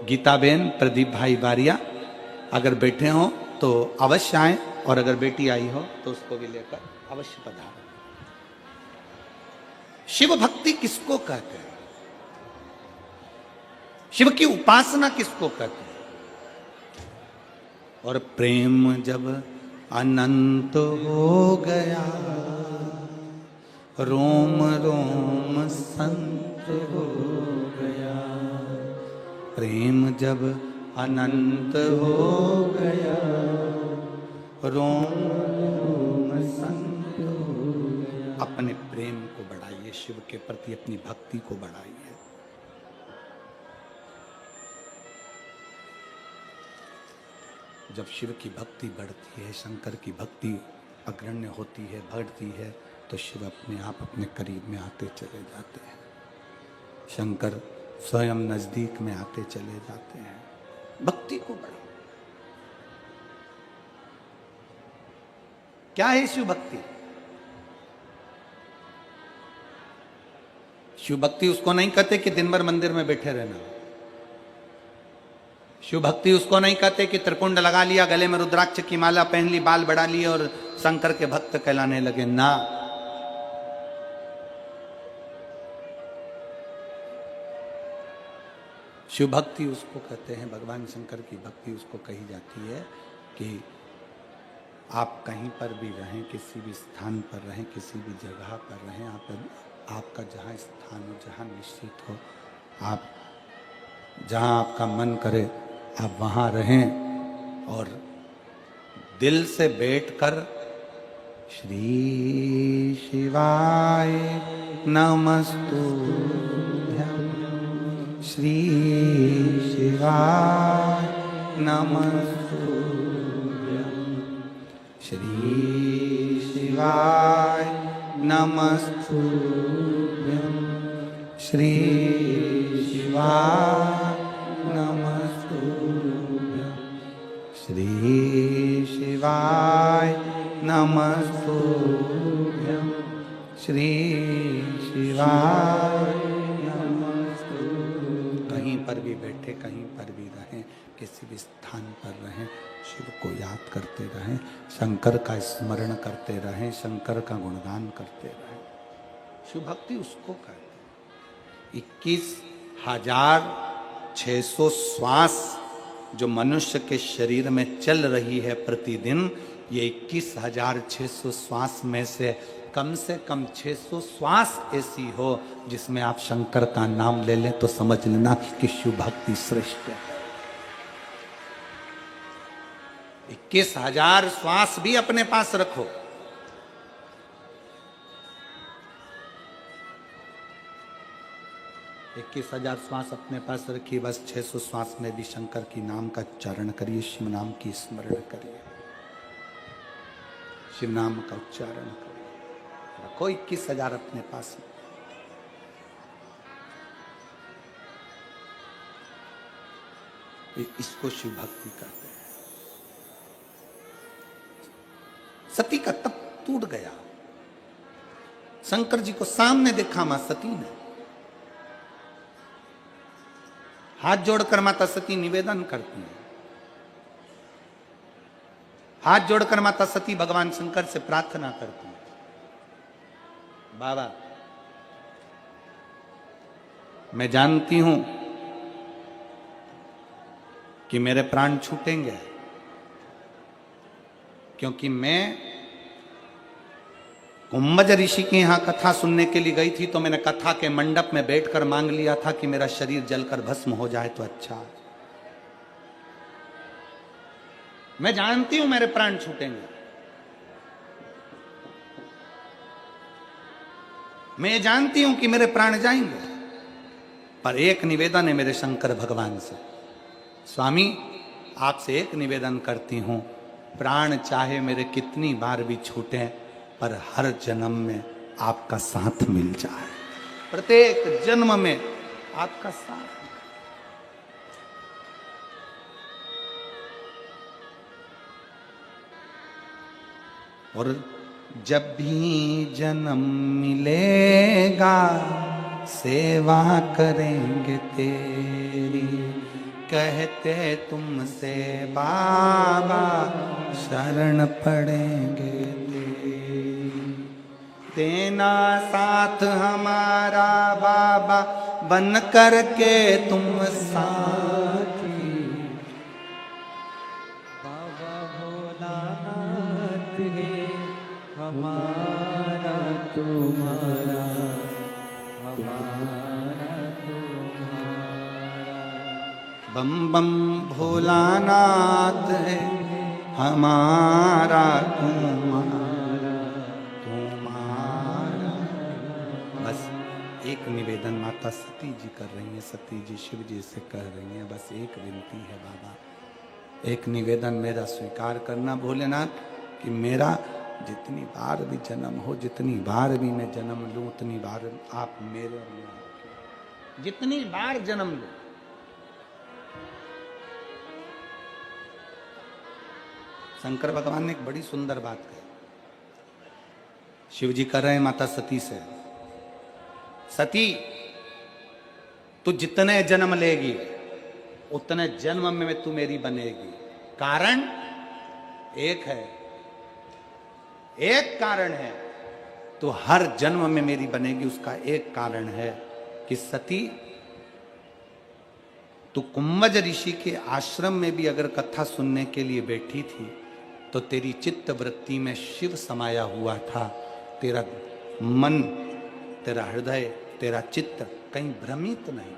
गीता बेन, प्रदीप भाई बारिया अगर बैठे हो तो अवश्य आए, और अगर बेटी आई हो तो उसको भी लेकर अवश्य पधारो। शिव भक्ति किसको कहते हैं? शिव की उपासना किसको कहते हैं? और प्रेम जब अनंत हो गया, रोम रोम संत हो गया। प्रेम जब अनंत हो गया, रोम रोम संत हो गया। अपने प्रेम को बढ़ाइए, शिव के प्रति अपनी भक्ति को बढ़ाइए। जब शिव की भक्ति बढ़ती है, शंकर की भक्ति अग्रण्य होती है, बढ़ती है, तो शिव अपने आप अपने करीब में आते चले जाते हैं। शंकर स्वयं नजदीक में आते चले जाते हैं। भक्ति को बढ़ाओ। क्या है शिव भक्ति? शिव भक्ति उसको नहीं कहते कि दिन भर मंदिर में बैठे रहना। शिव भक्ति उसको नहीं कहते कि त्रिकुंड लगा लिया, गले में रुद्राक्ष की माला पहन ली, बाल बढ़ा लिए और शंकर के भक्त कहलाने लगे। ना, शिव भक्ति उसको कहते हैं, भगवान शंकर की भक्ति उसको कही जाती है कि आप कहीं पर भी रहें, किसी भी स्थान पर रहें, किसी भी जगह पर रहें, आपका जहाँ स्थान हो, जहाँ निश्चित हो, आप जहाँ आपका मन करे आप वहाँ रहें और दिल से बैठकर श्री शिवाय नमस्तुभ्यं, श्री शिवाय नमस्तुभ्यं, श्री शिवाय नमस्तुभ्यं, श्री शिवाय नमस्तुभ्यं, श्री शिवाय नमस्तुभ्यं, श्री शिवाय नमस्तुभ्यं। कहीं पर भी बैठे, कहीं पर भी रहें, किसी भी स्थान पर रहें, शिव को याद करते रहें, शंकर का स्मरण करते रहें, शंकर का गुणगान करते रहें। शिव भक्ति उसको कहते हैं। 21,600 श्वास जो मनुष्य के शरीर में चल रही है प्रतिदिन, ये 21,600 श्वास में से कम 600 श्वास ऐसी हो जिसमें आप शंकर का नाम ले लें तो समझ लेना कि शिव भक्ति श्रेष्ठ है। 21,000 श्वास भी अपने पास रखो। इक्कीस 21,000 श्वास अपने पास रखिए, बस 600 श्वास में भी शंकर की नाम का उच्चारण करिए, शिव नाम की स्मरण करिए, शिव नाम का उच्चारण करिए। रखो 21,000 अपने पास में। इसको शिव भक्ति कहते हैं। सती का तप टूट गया। शंकर जी को सामने देखा मां सती ने। हाथ जोड़कर माता सती निवेदन करती हैं। हाथ जोड़कर माता सती भगवान शंकर से प्रार्थना करती हैं, बाबा मैं जानती हूं कि मेरे प्राण छूटेंगे, क्योंकि मैं कुंभज ऋषि के यहां कथा सुनने के लिए गई थी, तो मैंने कथा के मंडप में बैठकर मांग लिया था कि मेरा शरीर जलकर भस्म हो जाए तो अच्छा। मैं जानती हूं मेरे प्राण छूटेंगे, मैं जानती हूं कि मेरे प्राण जाएंगे, पर एक निवेदन है मेरे शंकर भगवान से। स्वामी आपसे एक निवेदन करती हूं प्राण चाहे मेरे कितनी बार भी छूटे, पर हर जन्म में आपका साथ मिल जाए, प्रत्येक जन्म में आपका साथ। और जब भी जन्म मिलेगा सेवा करेंगे तेरी, कहते तुमसे बाबा शरण पड़ेंगे तेरी। देना साथ हमारा बाबा बन कर के तुम साथी, बाबा भोलानाथ है हमारा तुम्हारा, हमारा तुम्हारा। बम बम भोलानाथ है हमारा तुम्हारा, तुम्हारा। बस एक निवेदन माता सती जी कर रही हैं, सती जी शिव जी से कह रही हैं, बस एक विनती है बाबा, एक निवेदन मेरा स्वीकार करना भोलेनाथ, कि मेरा जितनी बार भी जन्म हो, जितनी बार भी मैं जन्म लूं, उतनी बार आप मेरे और मैं आपके, जितनी बार जन्म लूं। शंकर भगवान ने एक बड़ी सुंदर बात कही। शिव जी कर रहे हैं माता सती से, सती तू जितने जन्म लेगी उतने जन्म में तू मेरी बनेगी। कारण एक है, एक कारण है, तो हर जन्म में मेरी बनेगी। उसका एक कारण है कि सती तू कुंभज ऋषि के आश्रम में भी अगर कथा सुनने के लिए बैठी थी तो तेरी चित्त वृत्ति में शिव समाया हुआ था। तेरा मन, तेरा हृदय, तेरा चित्त कहीं भ्रमित नहीं,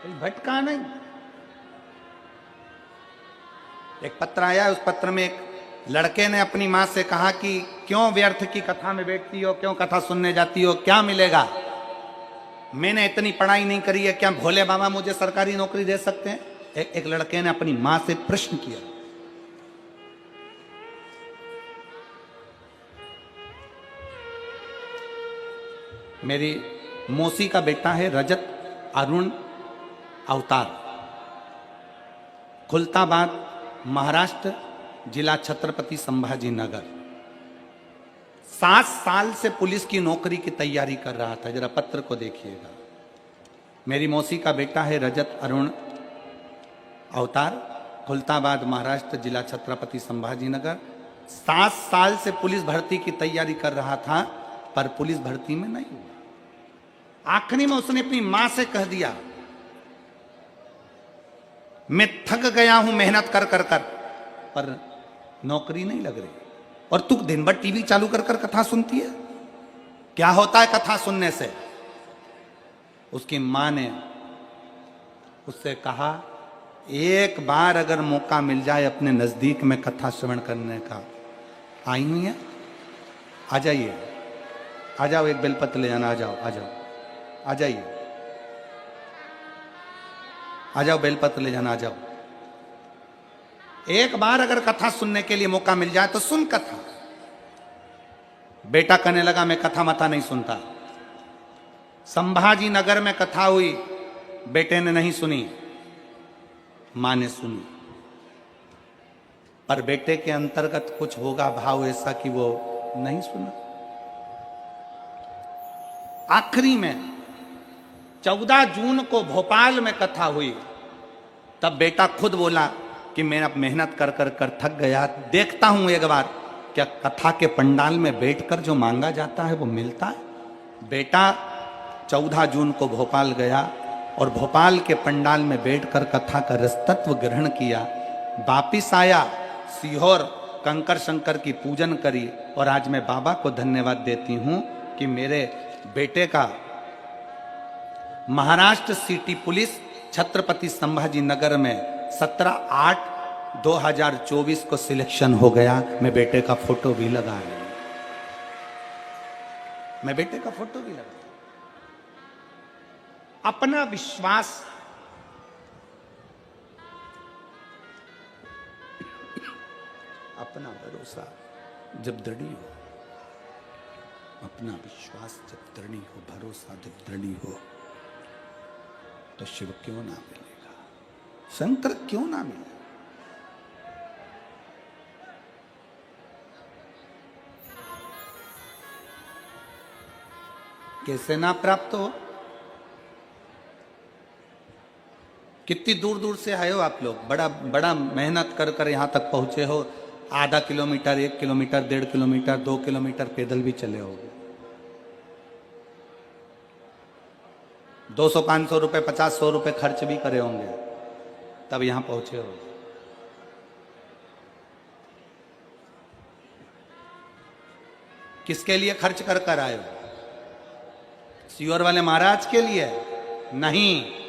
कहीं भटका नहीं। एक पत्र आया, उस पत्र में एक लड़के ने अपनी मां से कहा कि क्यों व्यर्थ की कथा में बैठती हो, क्यों कथा सुनने जाती हो, क्या मिलेगा? मैंने इतनी पढ़ाई नहीं करी है, क्या भोले बाबा मुझे सरकारी नौकरी दे सकते हैं? एक लड़के ने अपनी मां से प्रश्न किया। मेरी मौसी का बेटा है रजत अरुण अवतार, खुलताबाद महाराष्ट्र, जिला छत्रपति संभाजी नगर। 7 साल से पुलिस की नौकरी की तैयारी कर रहा था। जरा पत्र को देखिएगा। मेरी मौसी का बेटा है रजत अरुण अवतार, खुलताबाद महाराष्ट्र, जिला छत्रपति संभाजी नगर। 7 साल से पुलिस भर्ती की तैयारी कर रहा था, पर पुलिस भर्ती में नहीं हुआ। आखिरी में उसने अपनी मां से कह दिया, मैं थक गया हूं मेहनत कर कर कर, पर नौकरी नहीं लग रही। और तू दिन भर टीवी चालू कर कर कथा सुनती है, क्या होता है कथा सुनने से? उसकी मां ने उससे कहा, एक बार अगर मौका मिल जाए अपने नजदीक में कथा श्रवण करने का, आई हुई है, आ जाइए, आ जाओ, एक बेलपत्र ले जाना, आ जाओ, आ जाओ, आ जाइए, आ जाओ, बेलपत्र ले जाना, आ जाओ। एक बार अगर कथा सुनने के लिए मौका मिल जाए तो सुन कथा। बेटा कहने लगा, मैं कथा मथा नहीं सुनता। संभाजी नगर में कथा हुई, बेटे ने नहीं सुनी, मां ने सुनी, पर बेटे के अंतर्गत कुछ होगा भाव ऐसा कि वो नहीं सुना। आखिरी में 14 जून को भोपाल में कथा हुई, तब बेटा खुद बोला कि मैं अब मेहनत कर कर कर थक गया, देखता हूं एक बार क्या कथा के पंडाल में बैठकर जो मांगा जाता है वो मिलता है। बेटा 14 जून को भोपाल गया और भोपाल के पंडाल में बैठकर कथा का रसतत्व ग्रहण किया। वापिस आया सीहोर, कंकर शंकर की पूजन करी, और आज मैं बाबा को धन्यवाद देती हूं कि मेरे बेटे का महाराष्ट्र सिटी पुलिस छत्रपति संभाजी नगर में 17/8/2024 को सिलेक्शन हो गया। मैं बेटे का फोटो भी लगा रही हूं, मैं बेटे का फोटो भी लगा। अपना विश्वास अपना भरोसा जब दृढ़ी हो, अपना विश्वास जब दृढ़ी हो, भरोसा जब दृढ़ी हो, तो शिव क्यों ना मिलेगा, शंकर क्यों ना मिलेगा। कैसे ना प्राप्त हो? कितनी दूर दूर से आए हो आप लोग, बड़ा बड़ा मेहनत कर कर यहां तक पहुंचे हो। आधा किलोमीटर, 1 किलोमीटर, 1.5 किलोमीटर, 2 किलोमीटर पैदल भी चले होगे। 200, 500 रुपए, 50, 100 रुपए खर्च भी करे होंगे, तब यहां पहुंचे हो। किसके लिए खर्च कर कर आए हो? सीहोर वाले महाराज के लिए नहीं,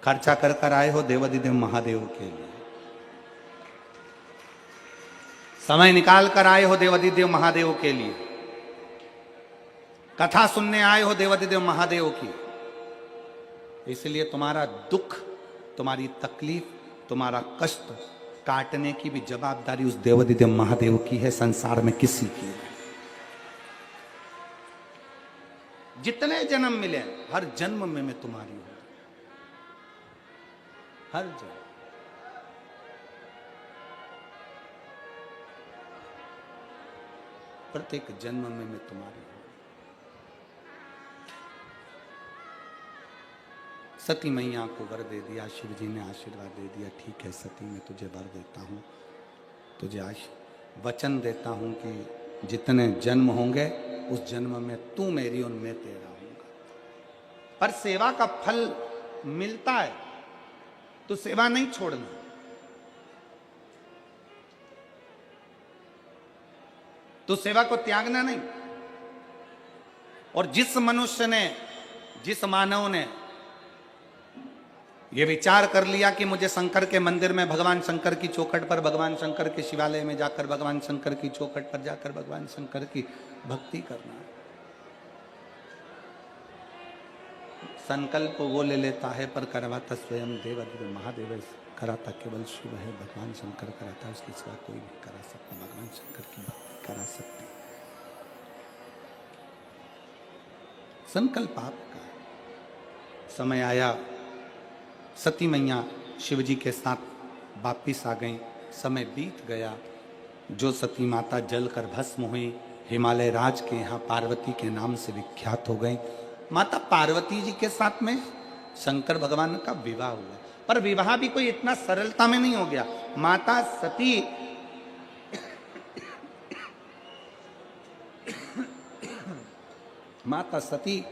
खर्चा कर कर आए हो देवाधिदेव महादेव के लिए। समय निकाल कर आए हो देवाधिदेव महादेव के लिए। कथा सुनने आए हो देवाधिदेव महादेव की। इसलिए तुम्हारा दुख, तुम्हारी तकलीफ, तुम्हारा कष्ट काटने की भी जवाबदारी उस देवाधिदेव महादेव की है, संसार में किसी की नहीं। जितने जन्म मिले, हर जन्म में मैं तुम्हारी हूं, हर जन्म। प्रत्येक जन्म में मैं तुम्हारी हूं। सती मैया को वर दे दिया, शिव जी ने आशीर्वाद दे दिया, ठीक है सती मैं तुझे वर देता हूं, तुझे वचन देता हूं कि जितने जन्म होंगे उस जन्म में तू मेरी और मैं तेरा हूंगा। पर सेवा का फल मिलता है तो सेवा नहीं छोड़ना। तो सेवा को त्यागना नहीं। और जिस मनुष्य ने, जिस मानव ने यह विचार कर लिया कि मुझे शंकर के मंदिर में, भगवान शंकर की चौखट पर, भगवान शंकर के शिवालय में जाकर, भगवान शंकर की चौखट पर जाकर भगवान शंकर की भक्ति करना है, संकल्प वो ले लेता है पर करवाता स्वयं देवाधिदेव महादेव है। कराता केवल शिव है, भगवान शंकर कराता है, उसकी सेवा कोई नहीं करा सकता, भगवान शंकर की भक्ति करा सकते। संकल्प आपका है। समय आया, सती मैया शिव जी के साथ वापिस आ गई, समय बीत गया। जो सती माता जलकर भस्म हुई, हिमालय राज के यहाँ पार्वती के नाम से विख्यात हो गई। माता पार्वती जी के साथ में शंकर भगवान का विवाह हुआ, पर विवाह भी कोई इतना सरलता में नहीं हो गया। माता सती माता सती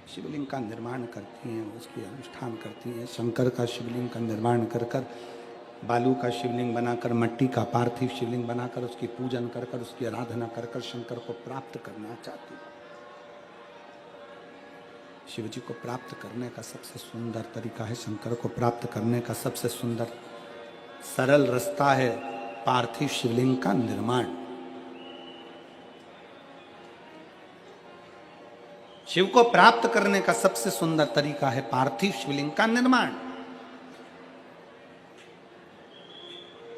शिवलिंग का निर्माण करती हैं, उसकी अनुष्ठान करती हैं। शंकर का शिवलिंग का निर्माण कर कर, बालू का शिवलिंग बनाकर, मिट्टी का पार्थिव शिवलिंग बनाकर उसकी पूजन कर कर, उसकी आराधना कर कर शंकर को प्राप्त करना चाहती। शिव जी को प्राप्त करने का सबसे सुंदर तरीका है, शंकर को प्राप्त करने का सबसे सुंदर सरल रास्ता है पार्थिव शिवलिंग का निर्माण। शिव को प्राप्त करने का सबसे सुंदर तरीका है पार्थिव शिवलिंग का निर्माण।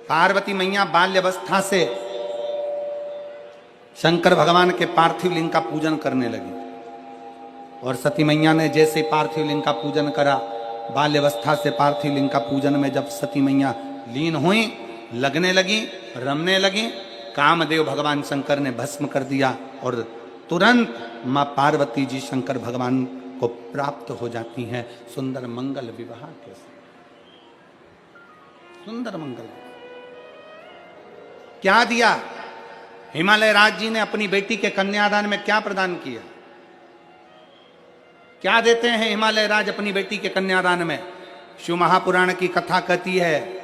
पार्वती मैया बाल्यावस्था से शंकर भगवान के पार्थिव लिंग का पूजन करने लगी, और सती मैया ने जैसे पार्थिव लिंग का पूजन करा, बाल्यावस्था से पार्थिव लिंग का पूजन में जब सती मैया लीन हुई, लगने लगी, रमने लगी, कामदेव भगवान शंकर ने भस्म कर दिया और तुरंत मां पार्वती जी शंकर भगवान को प्राप्त हो जाती हैं। सुंदर मंगल विवाह के साथ, सुंदर मंगल। क्या दिया हिमालय राज जी ने अपनी बेटी के कन्यादान में? क्या प्रदान किया? क्या देते हैं हिमालय राज अपनी बेटी के कन्यादान में? शिव महापुराण की कथा कहती है,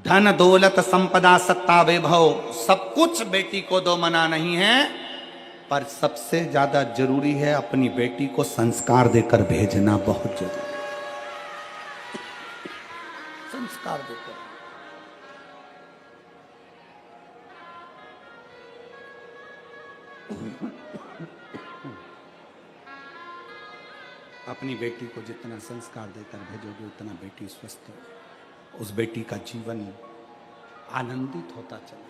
धन दौलत संपदा सत्ता वैभव सब कुछ बेटी को दो, मना नहीं है, पर सबसे ज्यादा जरूरी है अपनी बेटी को संस्कार देकर भेजना, बहुत जरूरी। संस्कार देकर। अपनी बेटी को जितना संस्कार देकर भेजोगे उतना बेटी स्वस्थ उस बेटी का जीवन आनंदित होता चला।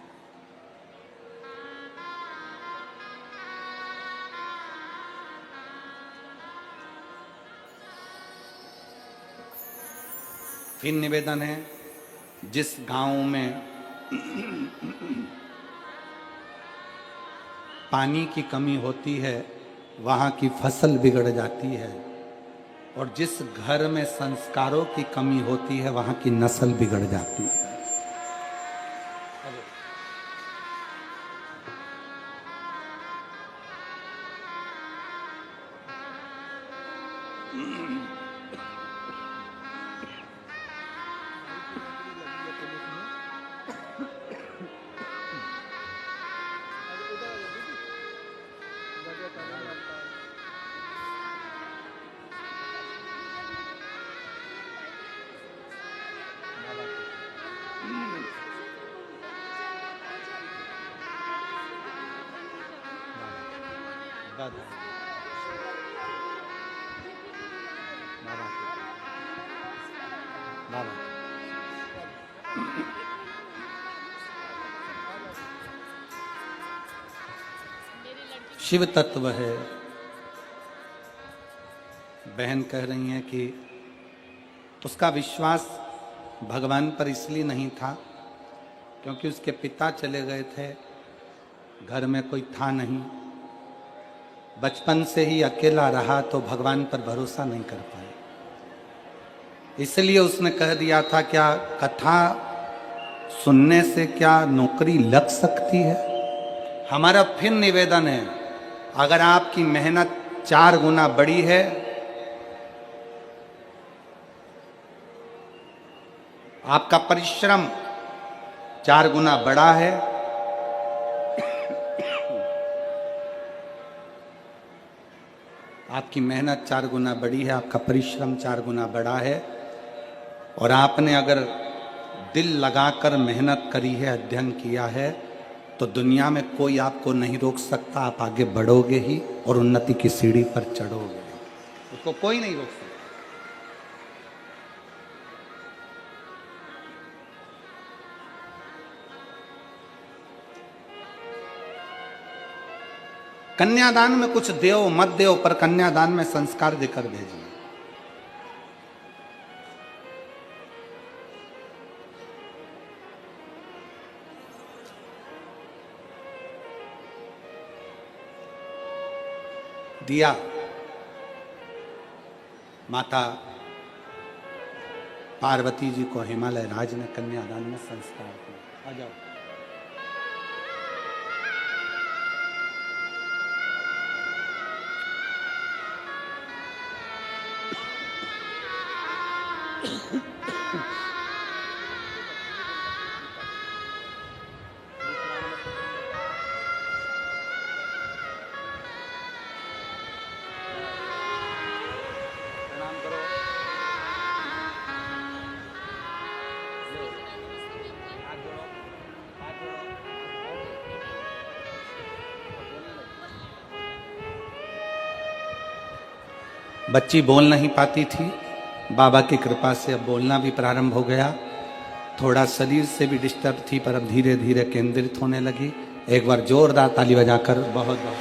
फिर निवेदन है, जिस गांव में पानी की कमी होती है वहां की फसल बिगड़ जाती है, और जिस घर में संस्कारों की कमी होती है वहां की नस्ल बिगड़ जाती है। शिव तत्व है। बहन कह रही हैं कि उसका विश्वास भगवान पर इसलिए नहीं था क्योंकि उसके पिता चले गए थे, घर में कोई था नहीं, बचपन से ही अकेला रहा तो भगवान पर भरोसा नहीं कर पाए। इसलिए उसने कह दिया था, क्या कथा सुनने से क्या नौकरी लग सकती है? हमारा फिर निवेदन है, अगर आपकी मेहनत 4 गुना बड़ी है, आपका परिश्रम 4 गुना बड़ा है, आपकी मेहनत 4 गुना बड़ी है, आपका परिश्रम 4 गुना बड़ा है, और आपने अगर दिल लगाकर मेहनत करी है, अध्ययन किया है, तो दुनिया में कोई आपको नहीं रोक सकता। आप आगे बढ़ोगे ही और उन्नति की सीढ़ी पर चढ़ोगे, उसको कोई नहीं रोक सकता। कन्यादान में कुछ देव मत देव, पर कन्यादान में संस्कार देकर भेजिए। दिया माता पार्वती जी को हिमालय राज ने कन्यादान में संस्कार किया। आ जाओ। बच्ची बोल नहीं पाती थी, बाबा की कृपा से अब बोलना भी प्रारंभ हो गया। थोड़ा शरीर से भी डिस्टर्ब थी, पर अब धीरे धीरे केंद्रित होने लगी। एक बार जोरदार ताली बजाकर बहुत बहुत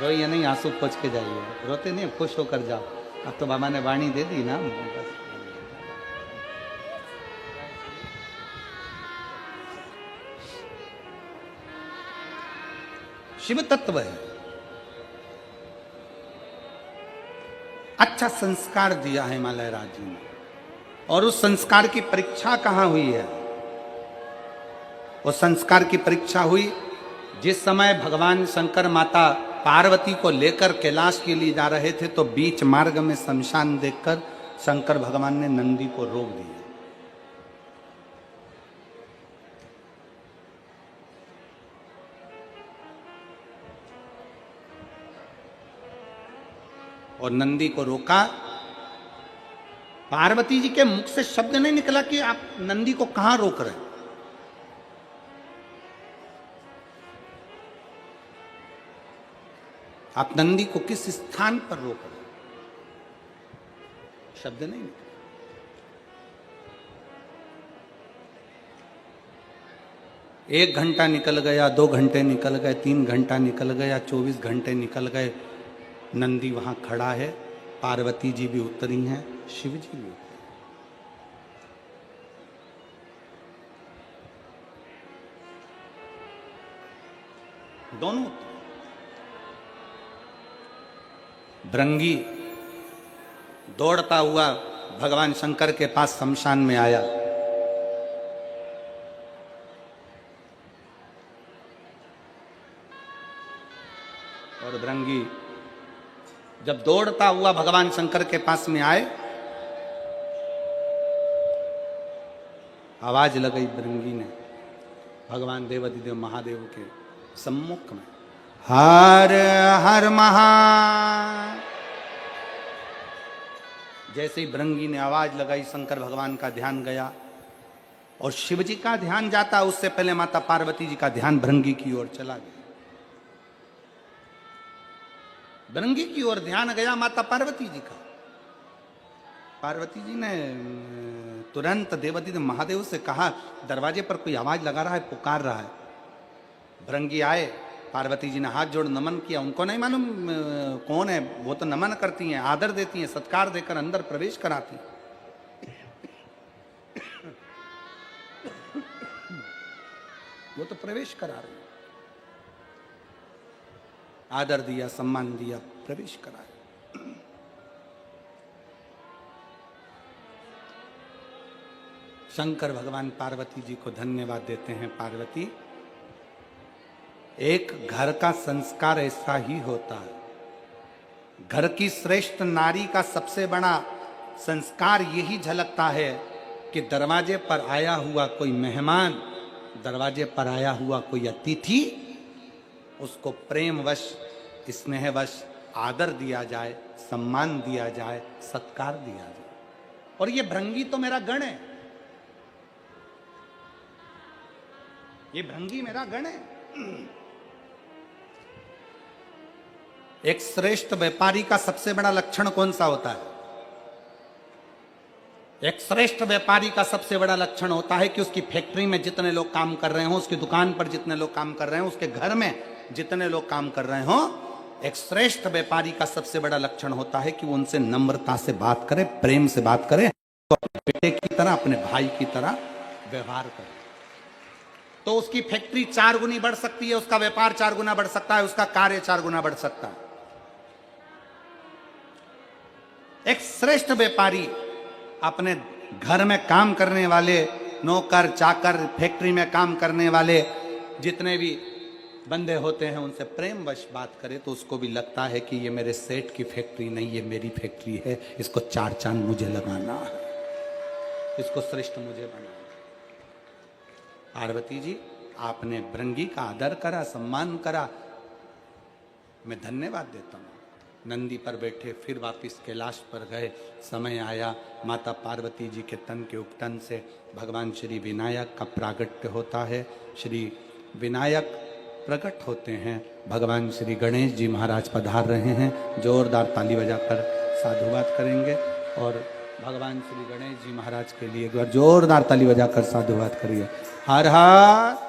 रोइए नहीं, आंसू पोंछ के जाइए, रोते नहीं, खुश होकर जाओ। अब तो बाबा ने वाणी दे दी ना। शिव तत्व है। अच्छा संस्कार दिया है हिमालय राज जी ने, और उस संस्कार की परीक्षा कहां हुई है? उस संस्कार की परीक्षा हुई जिस समय भगवान शंकर माता पार्वती को लेकर कैलाश के लिए जा रहे थे, तो बीच मार्ग में शमशान देखकर शंकर भगवान ने नंदी को रोक दिया। और नंदी को रोका। पार्वती जी के मुख से शब्द नहीं निकला कि आप नंदी को कहां रोक रहे हैं। आप नंदी को किस स्थान पर रोक रहे हैं, शब्द नहीं निकला। 1 घंटा निकल गया, 2 घंटे निकल गए, 3 घंटा निकल गया, 24 घंटे निकल गए। नंदी वहां खड़ा है, पार्वती जी भी उतरी हैं, शिव जी भी उतरे। दोनों उतरे। भृंगी दौड़ता हुआ भगवान शंकर के पास शमशान में आया। और भृंगी जब दौड़ता हुआ भगवान शंकर के पास में आए, आवाज लगाई भृंगी ने भगवान देवाधिदेव महादेव के सम्मुख में, हर हर महा। जैसे ही भृंगी ने आवाज लगाई, शंकर भगवान का ध्यान गया। और शिव जी का ध्यान जाता उससे पहले माता पार्वती जी का ध्यान भृंगी की ओर चला गया। भृंगी की ओर ध्यान गया माता पार्वती जी का। पार्वती जी ने तुरंत देवाधिदेव महादेव से कहा, दरवाजे पर कोई आवाज लगा रहा है, पुकार रहा है। भृंगी आए, पार्वती जी ने हाथ जोड़ नमन किया। उनको नहीं मालूम कौन है, वो तो नमन करती हैं, आदर देती हैं, सत्कार देकर अंदर प्रवेश कराती। वो तो प्रवेश करा रही, आदर दिया, सम्मान दिया, प्रवेश कराया। शंकर भगवान पार्वती जी को धन्यवाद देते हैं। पार्वती, एक घर का संस्कार ऐसा ही होता है। घर की श्रेष्ठ नारी का सबसे बड़ा संस्कार यही झलकता है कि दरवाजे पर आया हुआ कोई मेहमान, दरवाजे पर आया हुआ कोई अतिथि, उसको प्रेमवश, स्नेहवश आदर दिया जाए, सम्मान दिया जाए, सत्कार दिया जाए। और ये भृंगी तो मेरा गण है, ये भृंगी मेरा गण है। एक श्रेष्ठ व्यापारी का सबसे बड़ा लक्षण कौन सा होता है? एक श्रेष्ठ व्यापारी का सबसे बड़ा लक्षण होता है कि उसकी फैक्ट्री में जितने लोग काम कर रहे हो, उसकी दुकान पर जितने लोग काम कर रहे हो, उसके घर में जितने लोग काम कर रहे हो, एक श्रेष्ठ व्यापारी का सबसे बड़ा लक्षण होता है कि वो उनसे नम्रता से बात करे, प्रेम से बात करे, तो अपने बेटे की तरह, अपने भाई की तरह व्यवहार करे। तो उसकी फैक्ट्री 4 गुनी बढ़ सकती है, उसका व्यापार 4 गुना बढ़ सकता है, उसका कार्य 4 गुना बढ़ सकता है। एक श्रेष्ठ व्यापारी अपने घर में काम करने वाले नौकर चाकर, फैक्ट्री में काम करने वाले जितने भी बंदे होते हैं, उनसे प्रेमवश बात करे तो उसको भी लगता है कि ये मेरे सेठ की फैक्ट्री नहीं, ये मेरी फैक्ट्री है, इसको 4 चांद मुझे लगाना है, इसको श्रेष्ठ मुझे बनाना। पार्वती जी, आपने भृंगी का आदर करा, सम्मान करा, मैं धन्यवाद देता हूँ। नंदी पर बैठे फिर वापिस कैलाश पर गए। समय आया, माता पार्वती जी के तन के उपटन से भगवान श्री विनायक का प्रागट्य होता है। श्री विनायक प्रकट होते हैं। भगवान श्री गणेश जी महाराज पधार रहे हैं। जोरदार ताली बजाकर साधुवाद करेंगे और भगवान श्री गणेश जी महाराज के लिए एक बार जोरदार ताली बजाकर साधुवाद करिए। हर हर